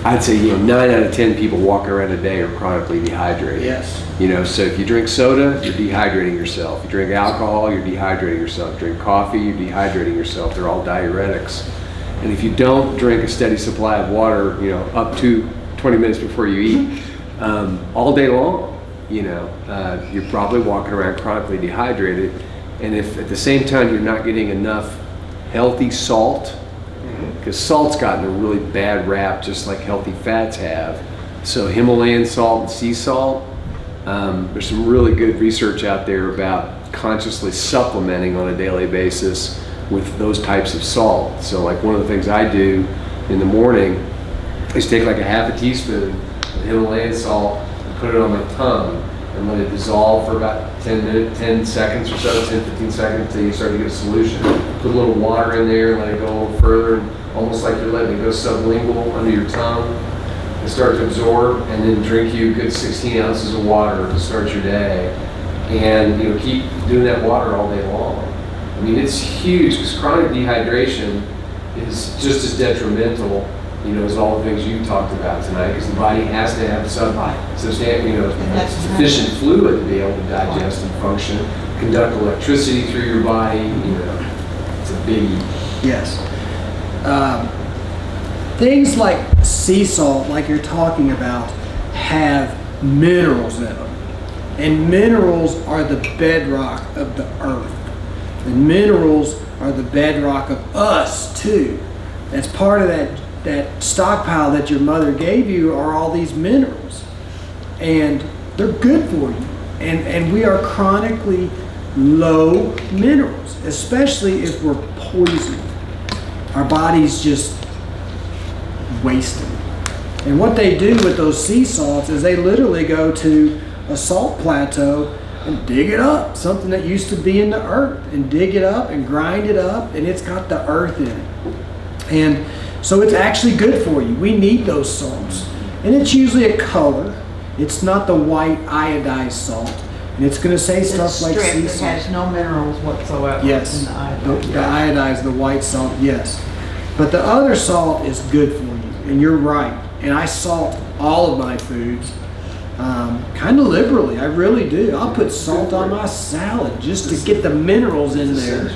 I'd say 9 out of 10 people walking around a day are chronically dehydrated.
Yes.
So if you drink soda, you're dehydrating yourself. You drink alcohol, you're dehydrating yourself. You drink coffee, you're dehydrating yourself. They're all diuretics. And if you don't drink a steady supply of water, up to 20 minutes before you eat, all day long, you're probably walking around chronically dehydrated. And if at the same time you're not getting enough healthy salt, because salt's gotten a really bad rap just like healthy fats have. So Himalayan salt and sea salt, there's some really good research out there about consciously supplementing on a daily basis with those types of salt. So like one of the things I do in the morning is take like a half a teaspoon of Himalayan salt and put it on my tongue and let it dissolve for about 10 seconds or so, 10-15 seconds until you start to get a solution. Put a little water in there and let it go a little further, almost like you're letting it go sublingual under your tongue. and start to absorb, and then drink you a good 16 ounces of water to start your day. And keep doing that water all day long. I mean, it's huge because chronic dehydration is just as detrimental, as all the things you talked about tonight. Because the body has to have sufficient fluid to be able to digest and function, conduct electricity through your body. It's a biggie.
Yes. Things like sea salt, like you're talking about, have minerals in them. And minerals are the bedrock of the earth. And minerals are the bedrock of us too. That's part of that stockpile that your mother gave you are all these minerals. And they're good for you. And we are chronically low minerals, especially if we're poisoned. Our bodies just waste them. And what they do with those sea salts is they literally go to a salt plateau and dig it up, something that used to be in the earth, and dig it up and grind it up, and it's got the earth in it. And so it's actually good for you. We need those salts. And it's usually a color. It's not the white iodized salt. And it's going to say stuff like sea
It
salt.
has no minerals whatsoever.
Yes,
In the iodine.
the iodized, the white salt, yes. But the other salt is good for you, and you're right. And I salt all of my foods. Kind of liberally, I really do. I'll put salt on my salad just to get the minerals in there.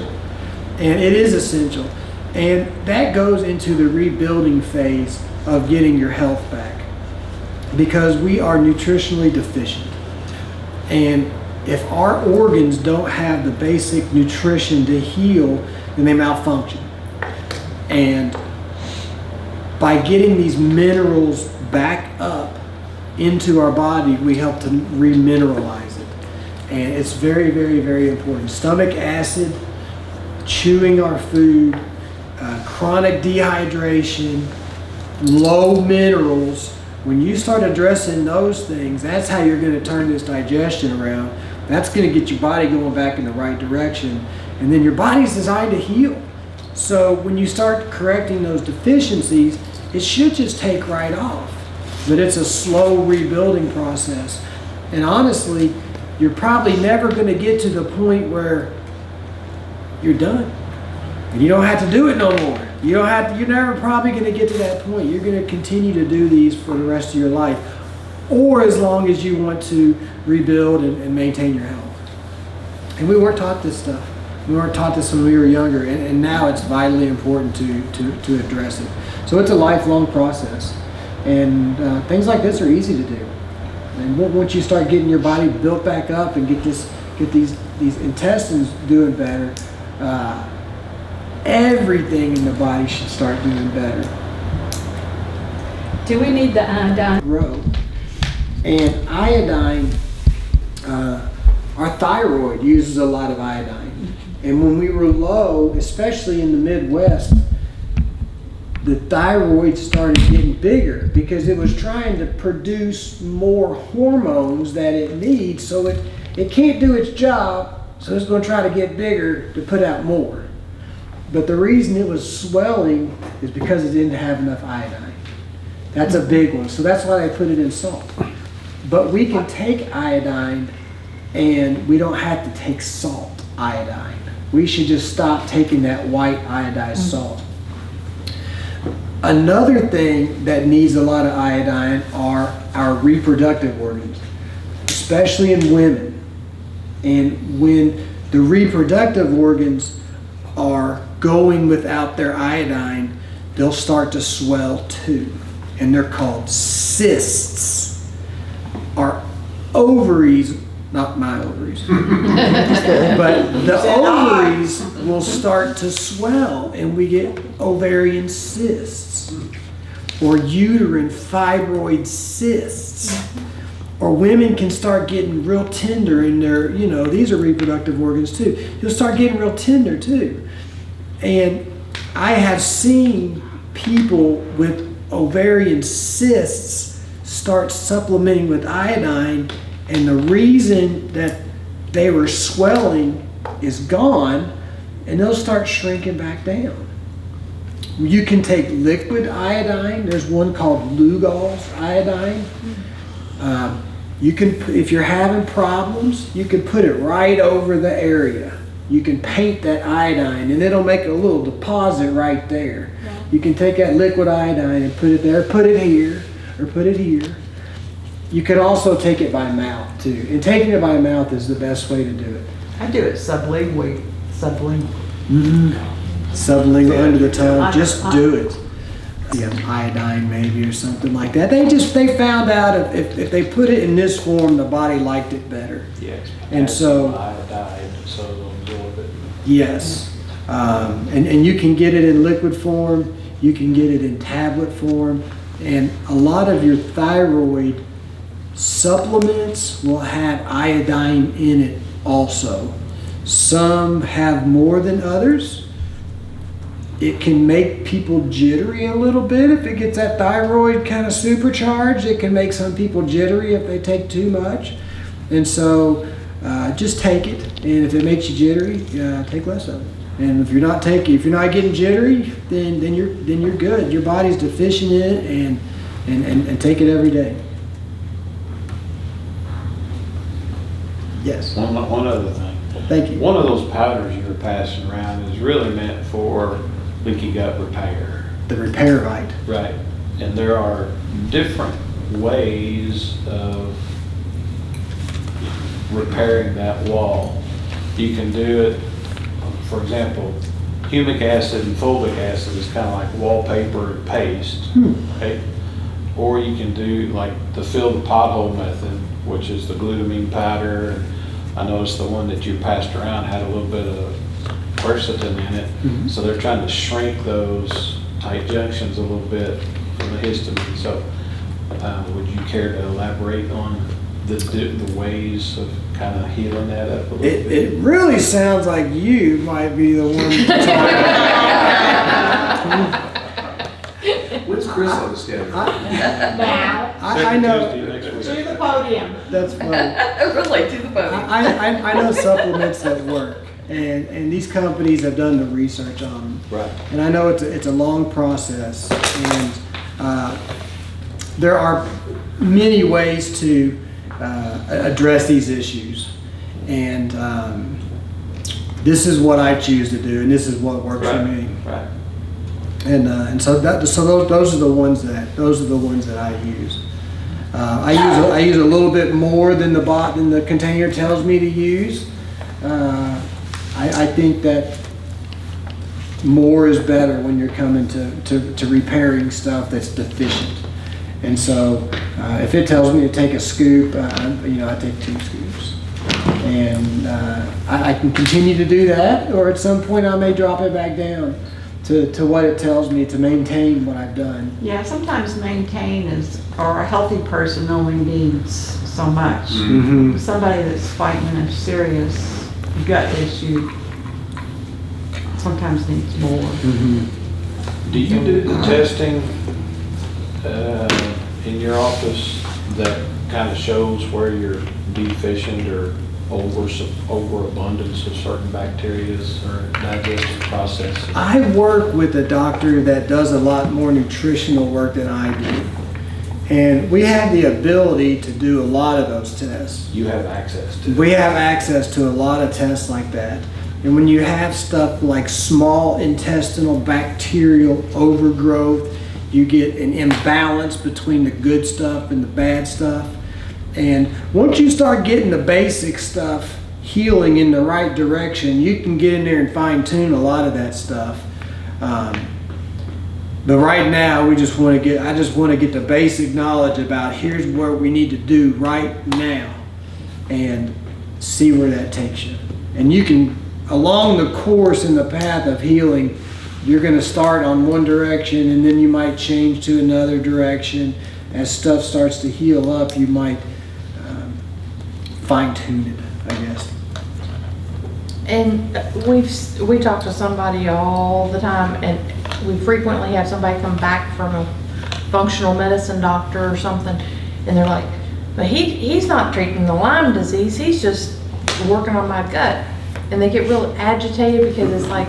And it is essential. And that goes into the rebuilding phase of getting your health back. Because we are nutritionally deficient. And if our organs don't have the basic nutrition to heal, then they malfunction. And by getting these minerals back up into our body, we help to remineralize it. And it's very, very, very important. Stomach acid, chewing our food, chronic dehydration, low minerals. When you start addressing those things, that's how you're going to turn this digestion around. That's going to get your body going back in the right direction. And then your body's designed to heal. So when you start correcting those deficiencies, it should just take right off. But it's a slow rebuilding process. And honestly, you're probably never going to get to the point where you're done. And you don't have to do it no more. You're never probably going to get to that point. You're going to continue to do these for the rest of your life. Or as long as you want to rebuild and maintain your health. And we weren't taught this stuff. We weren't taught this when we were younger. And now it's vitally important to address it. So it's a lifelong process. And things like this are easy to do. And once you start getting your body built back up and get these intestines doing better, everything in the body should start doing better.
Do we need the iodine?
Grow. And iodine, our thyroid uses a lot of iodine. And when we were low, especially in the Midwest, the thyroid started getting bigger because it was trying to produce more hormones that it needs, so it can't do its job, so it's going to try to get bigger to put out more. But the reason it was swelling is because it didn't have enough iodine. That's a big one, so that's why they put it in salt. But we can take iodine, and we don't have to take salt iodine. We should just stop taking that white iodized salt. Another thing that needs a lot of iodine are our reproductive organs, especially in women. And when the reproductive organs are going without their iodine, they'll start to swell too. And they're called cysts. Our ovaries, not my ovaries, but the ovaries will start to swell and we get ovarian cysts or uterine fibroid cysts. Or women can start getting real tender in their, these are reproductive organs too. You'll start getting real tender too. And I have seen people with ovarian cysts start supplementing with iodine, and the reason that they were swelling is gone, and they'll start shrinking back down. You can take liquid iodine. There's one called Lugol's iodine. You can, if you're having problems, you can put it right over the area. You can paint that iodine and it'll make a little deposit right there. You can take that liquid iodine and put it there, put it here, or put it here. You can also take it by mouth too. And taking it by mouth is the best way to do it.
I do it sublingually.
Sublingual under the tongue, just do it. You have iodine maybe or something like that. They found out if they put it in this form, the body liked it better.
Yes.
And so,
Iodide, so they'll absorb it.
yes. And you can get it in liquid form, you can get it in tablet form, and a lot of your thyroid supplements will have iodine in it also. Some have more than others. It can make people jittery a little bit if it gets that thyroid kind of supercharged. It can make some people jittery if they take too much. And so just take it. And if it makes you jittery, take less of it. And if you're not getting jittery, then you're good. Your body's deficient in it, and take it every day. Yes.
One other thing.
Thank you.
One of those powders you were passing around is really meant for leaky gut repair.
The Repairite.
Right. And there are different ways of repairing that wall. You can do it, for example, humic acid and fulvic acid is kind of like wallpaper and paste. Okay? Or you can do like the fill the pothole method, which is the glutamine powder. And I noticed the one that you passed around had a little bit of quercetin in it.
Mhm.
So they're trying to shrink those tight junctions a little bit from the histamine. So would you care to elaborate on the ways of kind of healing that up a little bit?
It really sounds like you might be the one talking.
When's Chris on the schedule?
Now,
I know.
Tuesday next week.
To the podium.
That's funny.
Really, to the podium.
I know supplements that work, and these companies have done the research on them.
Right.
And I know it's a long process, and there are many ways to address these issues. And this is what I choose to do, and this is what works for me.
Right.
And so those are the ones that I use. I use a little bit more than the container tells me to use. I think that more is better when you're coming to repairing stuff that's deficient. And so if it tells me to take a scoop, I take 2 scoops. And I can continue to do that, or at some point I may drop it back down to what it tells me to maintain what I've done.
Yeah, sometimes or a healthy person only needs so much.
Mm-hmm.
Somebody that's fighting a serious gut issue sometimes needs more.
Mm-hmm.
Do you do the testing in your office that kind of shows where you're deficient or overabundance of certain bacteria or digestive processes?
I work with a doctor that does a lot more nutritional work than I do. And we have the ability to do a lot of those tests.
You have access to.
We have access to a lot of tests like that. And when you have stuff like small intestinal bacterial overgrowth, you get an imbalance between the good stuff and the bad stuff. And once you start getting the basic stuff healing in the right direction, you can get in there and fine tune a lot of that stuff. But right now, I just want to get the basic knowledge about here's what we need to do right now and see where that takes you. And you can, along the course in the path of healing, you're going to start on one direction and then you might change to another direction. As stuff starts to heal up, you might fine-tune it, I guess.
And we talk to somebody all the time, and we frequently have somebody come back from a functional medicine doctor or something, and they're like, but he's not treating the Lyme disease, he's just working on my gut. And they get real agitated because it's like,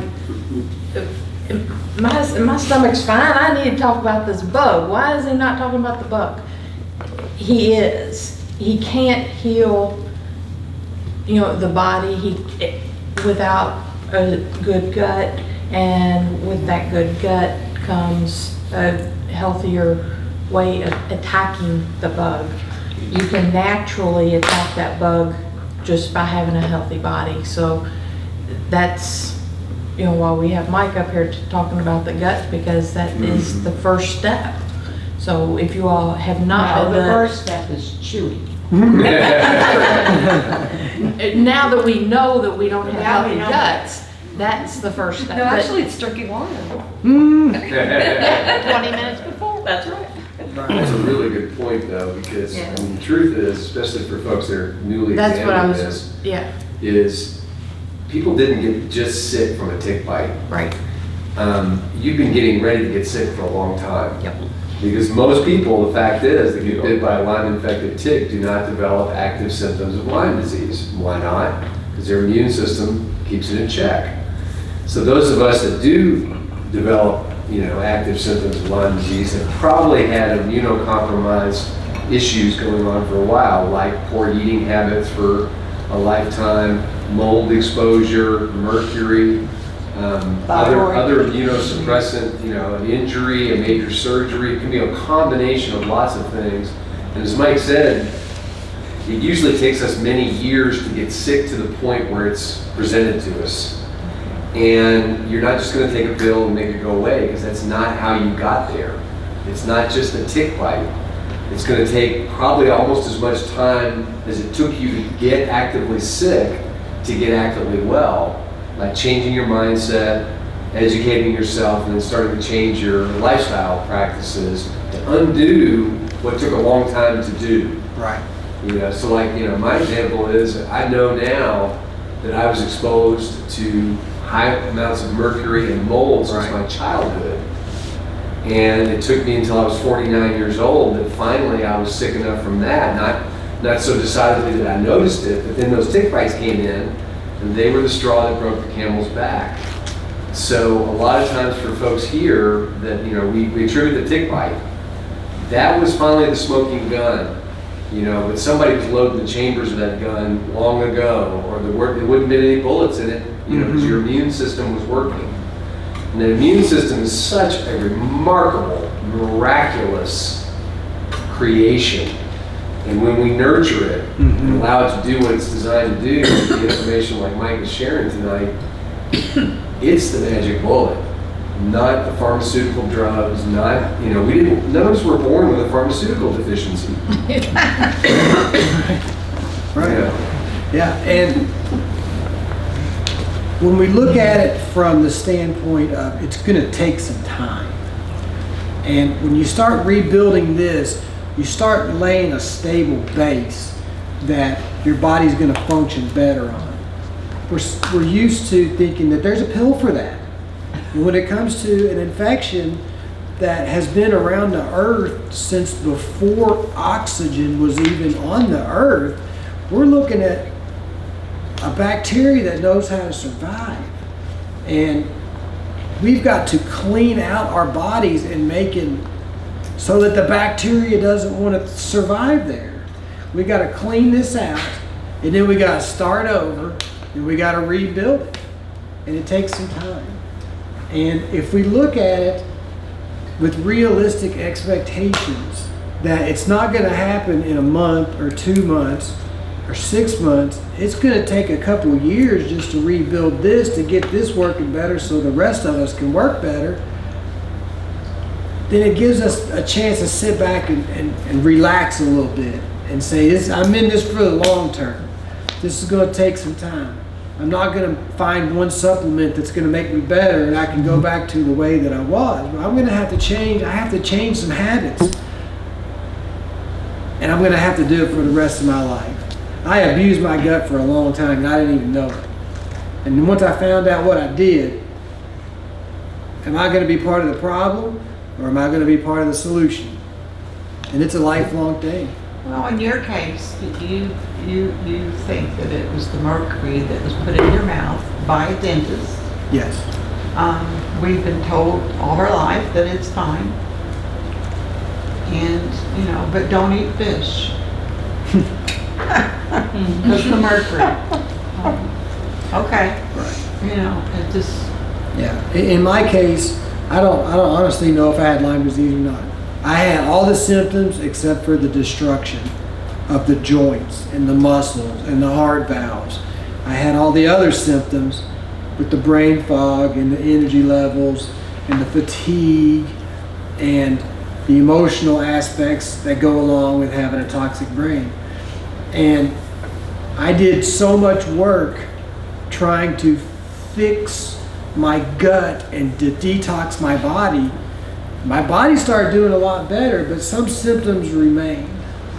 my stomach's fine, I need to talk about this bug. Why is he not talking about the bug? He is. He can't heal, the body without a good gut, and with that good gut comes a healthier way of attacking the bug. You can naturally attack that bug just by having a healthy body. So that's, why we have Mike up here talking about the gut, because that is the first step. So if you all have not
No,
been
the first step is chewing.
now that we know that we don't have
Now we
healthy
know.
guts, that's the first step.
No,
But
actually, it's drinking water.
20 minutes before.
That's right.
That's a really good point, though, because
Yeah.
the truth is, especially for folks that are newly
That's what I
examining
was,
this,
yeah,
is people didn't get just sick from a tick bite.
right.
You've been getting ready to get sick for a long time.
Yep.
Because most people, the fact is, that get bit by a Lyme-infected tick do not develop active symptoms of Lyme disease. Why not? Because their immune system keeps it in check. So those of us that do develop, active symptoms of Lyme disease have probably had immunocompromised issues going on for a while, like poor eating habits for a lifetime, mold exposure, mercury, other immunosuppressant, an injury, a major surgery. It can be a combination of lots of things. And as Mike said, it usually takes us many years to get sick to the point where it's presented to us. And you're not just going to take a pill and make it go away, because that's not how you got there. It's not just a tick bite. It's going to take probably almost as much time as it took you to get actively sick to get actively well. Like changing your mindset, educating yourself, and then starting to change your lifestyle practices to undo what took a long time to do.
Right.
So my example is, I know now that I was exposed to high amounts of mercury and mold since my childhood. And it took me until I was 49 years old that finally I was sick enough from that, not so decidedly that I noticed it, but then those tick bites came in, and they were the straw that broke the camel's back. So a lot of times for folks here that, we attribute the tick bite, that was finally the smoking gun, but somebody was loading the chambers of that gun long ago, or there wouldn't be any bullets in it, because your immune system was working. And the immune system is such a remarkable, miraculous creation. And when we nurture it and allow it to do what it's designed to do, with the information like Mike is sharing tonight, it's the magic bullet, not the pharmaceutical drugs, not, none of us were born with a pharmaceutical deficiency.
Right. Yeah, and when we look at it from the standpoint of it's going to take some time, and when you start rebuilding this, you start laying a stable base that your body's going to function better on. We're used to thinking that there's a pill for that. And when it comes to an infection that has been around the earth since before oxygen was even on the earth, we're looking at a bacteria that knows how to survive. And we've got to clean out our bodies and make it so that the bacteria doesn't want to survive there. We got to clean this out, and then we got to start over, and we got to rebuild it. And it takes some time. And if we look at it with realistic expectations, that it's not going to happen in a month or 2 months or 6 months, it's going to take a couple of years just to rebuild this, to get this working better so the rest of us can work better, then it gives us a chance to sit back and relax a little bit and say, I'm in this for the long term. This is going to take some time. I'm not going to find one supplement that's going to make me better and I can go back to the way that I was. But I'm going to have to change. I have to change some habits. And I'm going to have to do it for the rest of my life. I abused my gut for a long time and I didn't even know it. And then once I found out what I did, am I going to be part of the problem or am I going to be part of the solution? And it's a lifelong thing.
Well, in your case, did you think that it was the mercury that was put in your mouth by a dentist?
Yes.
We've been told all our life that it's fine. And, you know, but don't eat fish. Because the mercury. Okay.
Right.
You know, it just,
Yeah. In my case, I don't honestly know if I had Lyme disease or not. I had all the symptoms except for the destruction of the joints and the muscles and the heart valves. I had all the other symptoms with the brain fog and the energy levels and the fatigue and the emotional aspects that go along with having a toxic brain. And I did so much work trying to fix my gut and to detox my body. My body started doing a lot better, but some symptoms remained.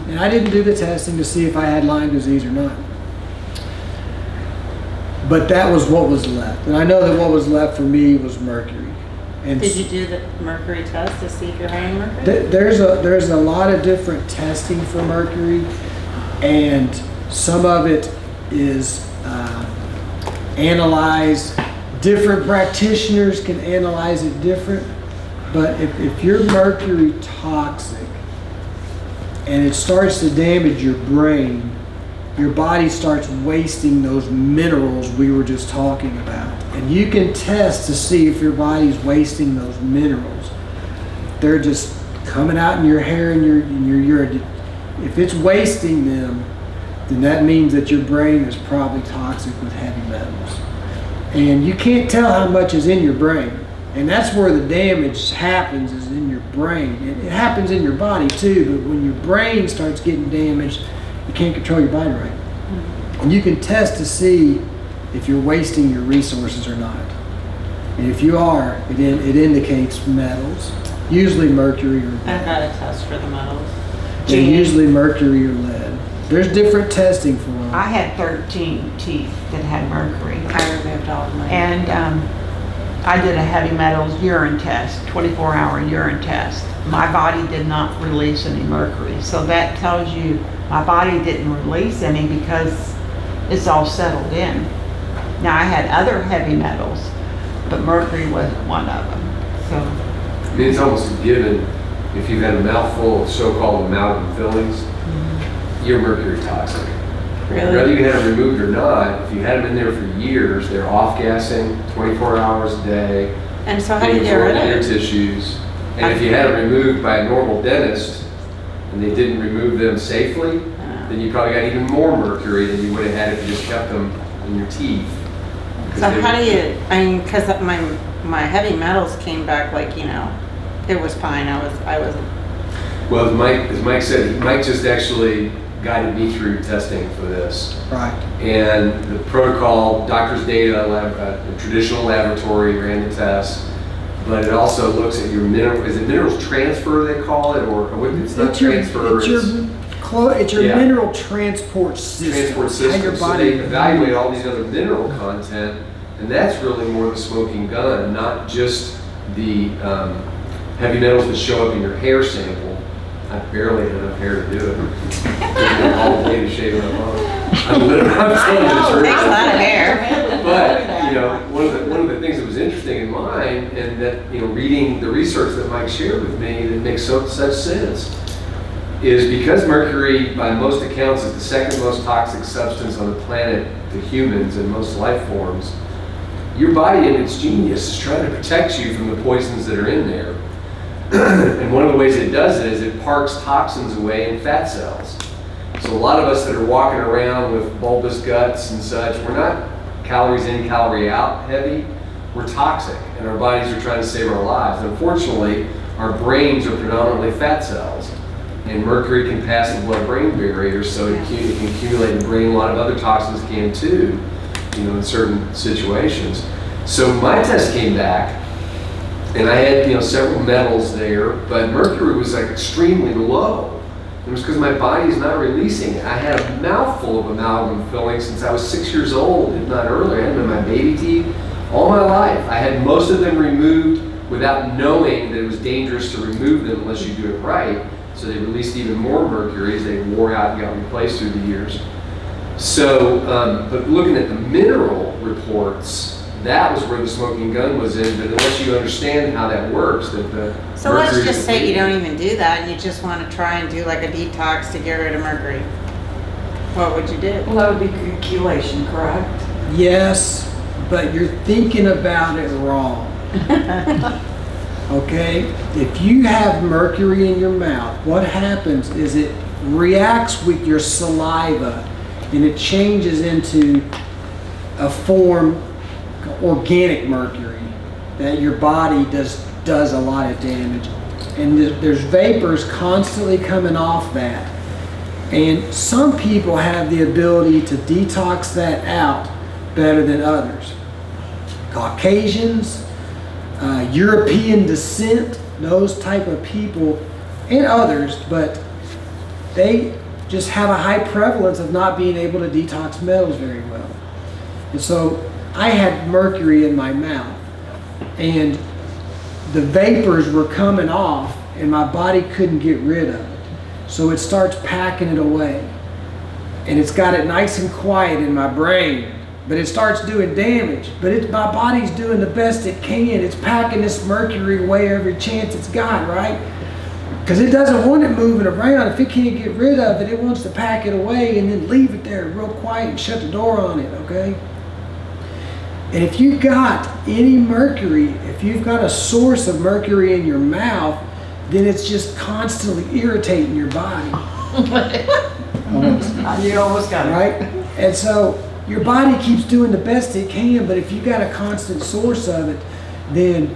And I didn't do the testing to see if I had Lyme disease or not. But that was what was left. And I know that what was left for me was mercury. And
Did you do the mercury test to see if you're having mercury?
there's a lot of different testing for mercury, and some of it is analyzed. Different practitioners can analyze it different, but if you're mercury toxic and it starts to damage your brain, your body starts wasting those minerals we were just talking about. And you can test to see if your body's wasting those minerals. They're just coming out in your hair and your urine. If it's wasting them, then that means that your brain is probably toxic with heavy metals. And you can't tell how much is in your brain. And that's where the damage happens, is in your brain. It happens in your body too, but when your brain starts getting damaged, you can't control your body right. And you can test to see if you're wasting your resources or not. And if you are, it indicates metals, usually mercury or lead.
I've got a test for the metals.
And usually mercury or lead. There's different testing for them.
I had 13 teeth that had mercury.
I removed all of mine.
And I did a heavy metals urine test, 24-hour urine test. My body did not release any mercury. So that tells you my body didn't release any because it's all settled in. Now I had other heavy metals, but mercury wasn't one of them. So
I mean, it's almost a given. If you've had a mouthful of so-called amalgam fillings, you're mercury toxic.
Really?
Whether you had them removed or not, if you had them in there for years, they're off-gassing 24 hours a day.
And so how do you
Being
get rid
absorbed in
of
your
it?
tissues. And if you had them removed by a normal dentist and they didn't remove them safely, then you probably got even more mercury than you would have had if you just kept them in your teeth.
So how do you, I mean, because my heavy metals came back like, you know, it was fine. I wasn't.
Well, as Mike said, Mike just actually guided me through testing for this.
Right.
And the protocol, doctor's data, a traditional laboratory ran the test, but it also looks at your mineral, is it minerals transfer they call it, or it's not transfer,
It's your mineral transport system.
transport system.
How your
So
body
they evaluate all these other mineral content, and that's really more the smoking gun, not just the heavy metals that show up in your hair sample. I barely had enough hair to do it. All day to shave it off. I'm telling you the truth.
Takes a lot of hair.
But you know, one of the things that was interesting in mine, and that reading the research that Mike shared with me, that makes such sense, is because mercury, by most accounts, is the second most toxic substance on the planet to humans and most life forms. Your body, in its genius, is trying to protect you from the poisons that are in there. And one of the ways it does it is it parks toxins away in fat cells. So a lot of us that are walking around with bulbous guts and such, we're not calories in, calorie out heavy. We're toxic, and our bodies are trying to save our lives. Unfortunately, our brains are predominantly fat cells, and mercury can pass the blood-brain barrier, so it can accumulate in the brain. A lot of other toxins can too, in certain situations. So my test came back, and I had several metals there, but mercury was like extremely low. It was because my body's not releasing it. I had a mouthful of amalgam fillings since I was 6 years old, if not earlier. I had them in my baby teeth all my life. I had most of them removed without knowing that it was dangerous to remove them unless you do it right. So they released even more mercury as they wore out and got replaced through the years. So, but looking at the mineral reports, that was where the smoking gun was in, but unless you understand how that works, that the
So let's
mercury
just
is
say you
leaving.
don't even do that and you just want to try and do like a detox to get rid of mercury. What would you do?
Well, that would be good chelation, correct?
Yes, but you're thinking about it wrong. Okay? If you have mercury in your mouth, what happens is it reacts with your saliva and it changes into a form, organic mercury, that your body does a lot of damage. And there's vapors constantly coming off that. And some people have the ability to detox that out better than others. Caucasians, European descent, those type of people, and others, but they just have a high prevalence of not being able to detox metals very well. And so I had mercury in my mouth, and the vapors were coming off, and my body couldn't get rid of it. So it starts packing it away. And it's got it nice and quiet in my brain, but it starts doing damage. But my body's doing the best it can. It's packing this mercury away every chance it's got, right? Because it doesn't want it moving around. If it can't get rid of it, it wants to pack it away and then leave it there real quiet and shut the door on it, okay? And if you've got any mercury, if you've got a source of mercury in your mouth, then it's just constantly irritating your body.
You almost got it.
Right? And so your body keeps doing the best it can, but if you got a constant source of it, then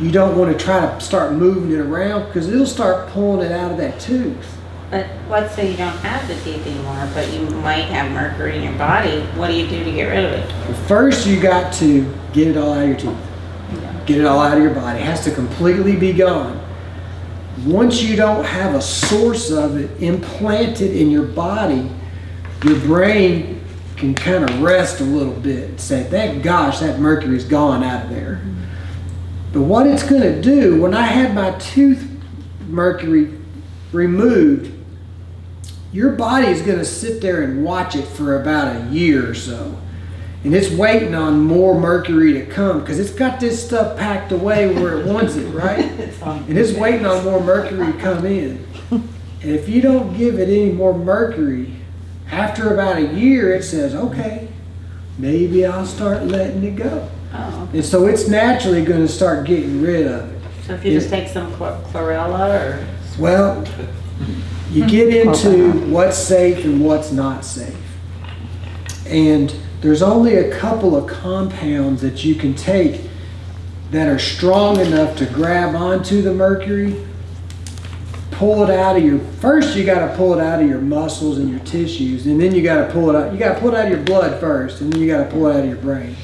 you don't want to try to start moving it around because it'll start pulling it out of that tooth.
But let's say you don't have the teeth anymore, but you might have mercury in your body. What do you do to get rid of it?
First, you got to get it all out of your teeth. Get it all out of your body. It has to completely be gone. Once you don't have a source of it implanted in your body, your brain can kind of rest a little bit and say, thank gosh, that mercury's gone out of there. But what it's going to do, when I had my tooth mercury removed, your body is going to sit there and watch it for about a year or so. And it's waiting on more mercury to come because it's got this stuff packed away where it wants it, right? And it's waiting on more mercury to come in. And if you don't give it any more mercury, after about a year, it says, okay, maybe I'll start letting it go.
Oh,
And so it's naturally going to start getting rid of it.
so if you just take some chlorella or...
Well, you get into what's safe and what's not safe. And there's only a couple of compounds that you can take that are strong enough to grab onto the mercury, pull it out of your, first you got to pull it out of your muscles and your tissues, and then you got to pull it out, you got to pull it out of your blood first, and then you got to pull it out of your brain.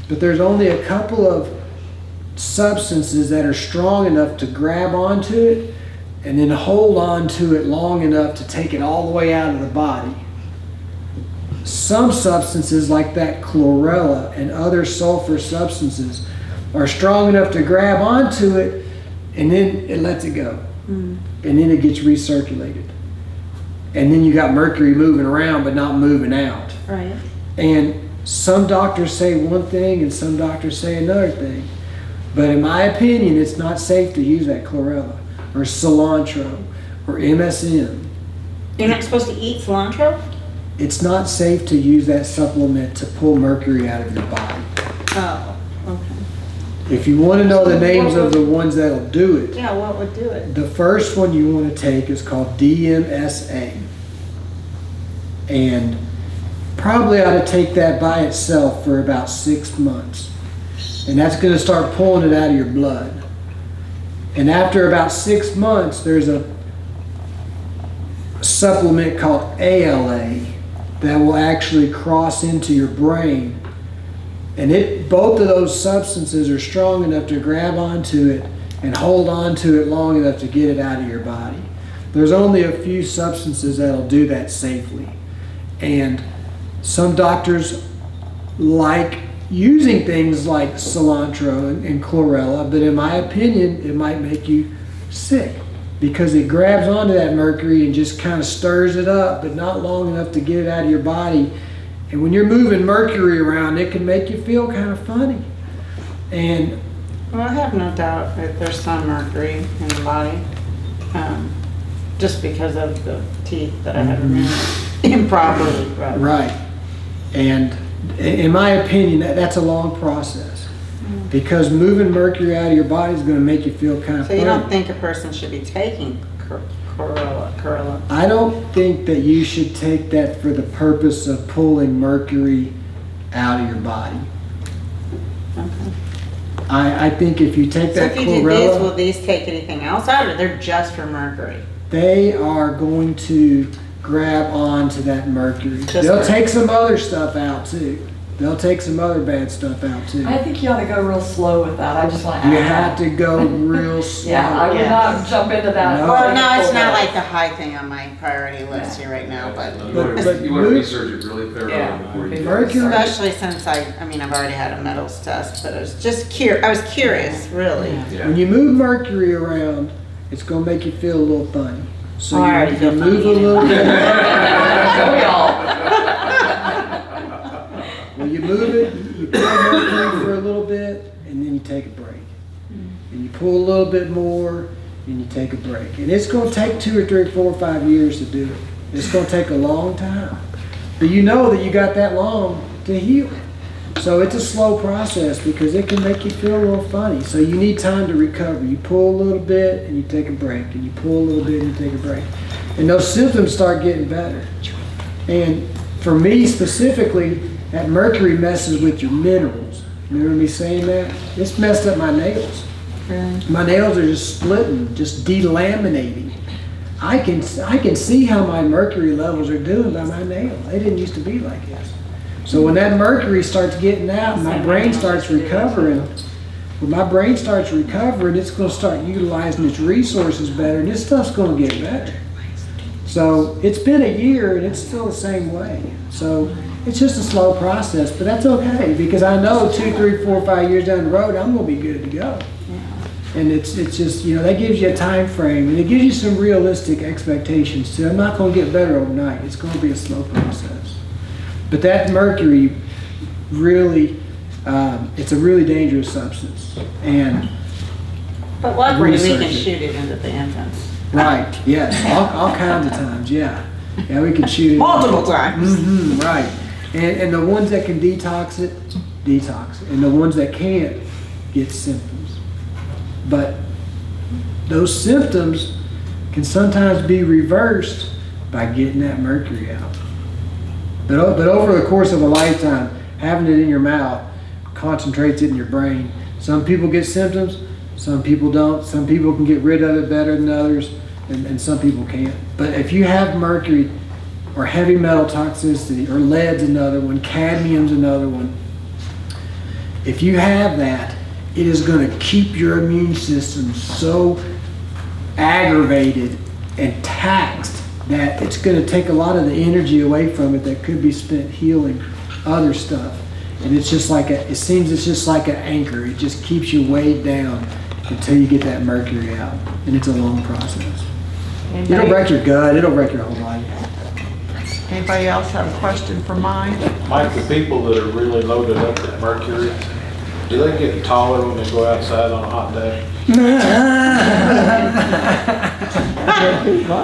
But there's only a couple of substances that are strong enough to grab onto it and then hold on to it long enough to take it all the way out of the body. Some substances like that chlorella and other sulfur substances are strong enough to grab onto it and then it lets it go. And then it gets recirculated. And then you got mercury moving around but not moving out.
Right.
And some doctors say one thing and some doctors say another thing. But in my opinion, it's not safe to use that chlorella or cilantro or MSM.
You're not supposed to eat cilantro?
It's not safe to use that supplement to pull mercury out of your body.
Oh, okay.
If you want to know the names of the ones that'll do it,
Yeah, what would do it?
the first one you want to take is called DMSA. And probably ought to take that by itself for about 6 months. And that's going to start pulling it out of your blood. And after about 6 months, there's a supplement called ALA that will actually cross into your brain. And both of those substances are strong enough to grab onto it and hold onto it long enough to get it out of your body. There's only a few substances that'll do that safely. And some doctors like using things like cilantro and chlorella, but in my opinion, it might make you sick because it grabs onto that mercury and just kind of stirs it up, but not long enough to get it out of your body. And when you're moving mercury around, it can make you feel kind of funny. And
Well, I have no doubt that there's some mercury in the body, just because of the teeth that I had removed improperly. But
right. And in my opinion, that's a long process. Because moving mercury out of your body is going to make you feel kind of
So you
funny.
don't think a person should be taking chlorella?
I don't think that you should take that for the purpose of pulling mercury out of your body.
Okay.
I think if you take
So
that
if you do these, will
chlorella,
these take anything else out, or they're just for mercury?
they are going to grab onto that mercury.
Just
They'll
mercury.
take some other stuff out too. They'll take some other bad stuff out too.
I think you ought to go real slow with that. I just want to
You
add
have to go real slow.
Yeah, I would
Yeah.
not jump into that.
No.
Well, no, it's not like the high thing on my priority list here right now, but
You
But-
want
but
to
move-
research it really thoroughly
Yeah.
before you.
Mercury,
especially since I mean, I've already had a metals test, but I was just I was curious, really.
Yeah.
when you move mercury around, it's going to make you feel a little funny. So
Oh, I
you
already feel
move a
funny
little bit.
Don't we all?
When you move it, you pull mercury for a little bit, and then you take a break. And you pull a little bit more, and you take a break. And it's going to take 2 or 3 or 4 or 5 years to do it. It's going to take a long time. But you know that you got that long to heal. So it's a slow process because it can make you feel a little funny. So you need time to recover. You pull a little bit, and you take a break. And you pull a little bit, and you take a break. And those symptoms start getting better. And for me specifically, that mercury messes with your minerals. Remember me saying that? It's messed up my nails.
Really?
My nails are just splitting, just delaminating. I can see how my mercury levels are doing by my nail. They didn't used to be like this. So when that mercury starts getting out, my brain starts recovering. When my brain starts recovering, it's going to start utilizing its resources better, and this stuff's going to get better. So it's been a year, and it's still the same way. So it's just a slow process, but that's okay because I know 2, 3, 4, 5 years down the road, I'm going to be good to go. And it's just, that gives you a time frame, and it gives you some realistic expectations too. I'm not going to get better overnight. It's going to be a slow process. But that mercury really, it's a really dangerous substance. And
But luckily, we can
Research it.
shoot it into the infants.
right, yes, all kinds of times, yeah. Yeah, we can shoot it.
Multiple times.
Right. And the ones that can detox it, detox. And the ones that can't get symptoms. But those symptoms can sometimes be reversed by getting that mercury out. But over the course of a lifetime, having it in your mouth concentrates it in your brain. Some people get symptoms, some people don't. Some people can get rid of it better than others, and some people can't. But if you have mercury or heavy metal toxicity, or lead's another one, cadmium's another one, if you have that, it is going to keep your immune system so aggravated and taxed that it's going to take a lot of the energy away from it that could be spent healing other stuff. And it's just like it seems it's just like an anchor. It just keeps you weighed down until you get that mercury out. And it's a long process. It'll wreck your gut. It'll wreck your whole life.
Anybody else have a question for mine?
Mike, the people that are really loaded up with mercury, do they get taller when they go outside on a hot day?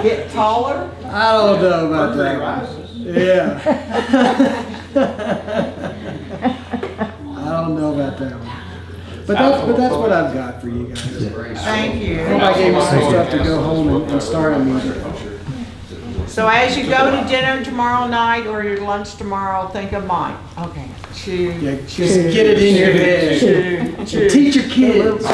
Get taller?
I don't know about
Mercury
that.
rises.
Yeah. I don't know about that one. But that's what I've got for you guys.
Thank you.
I gave you some stuff to go home and start a meeting.
So as you go to dinner tomorrow night or your lunch tomorrow, think of mine. Okay. Chew.
Yeah, just get it in your head.
Chew.
And teach your kids.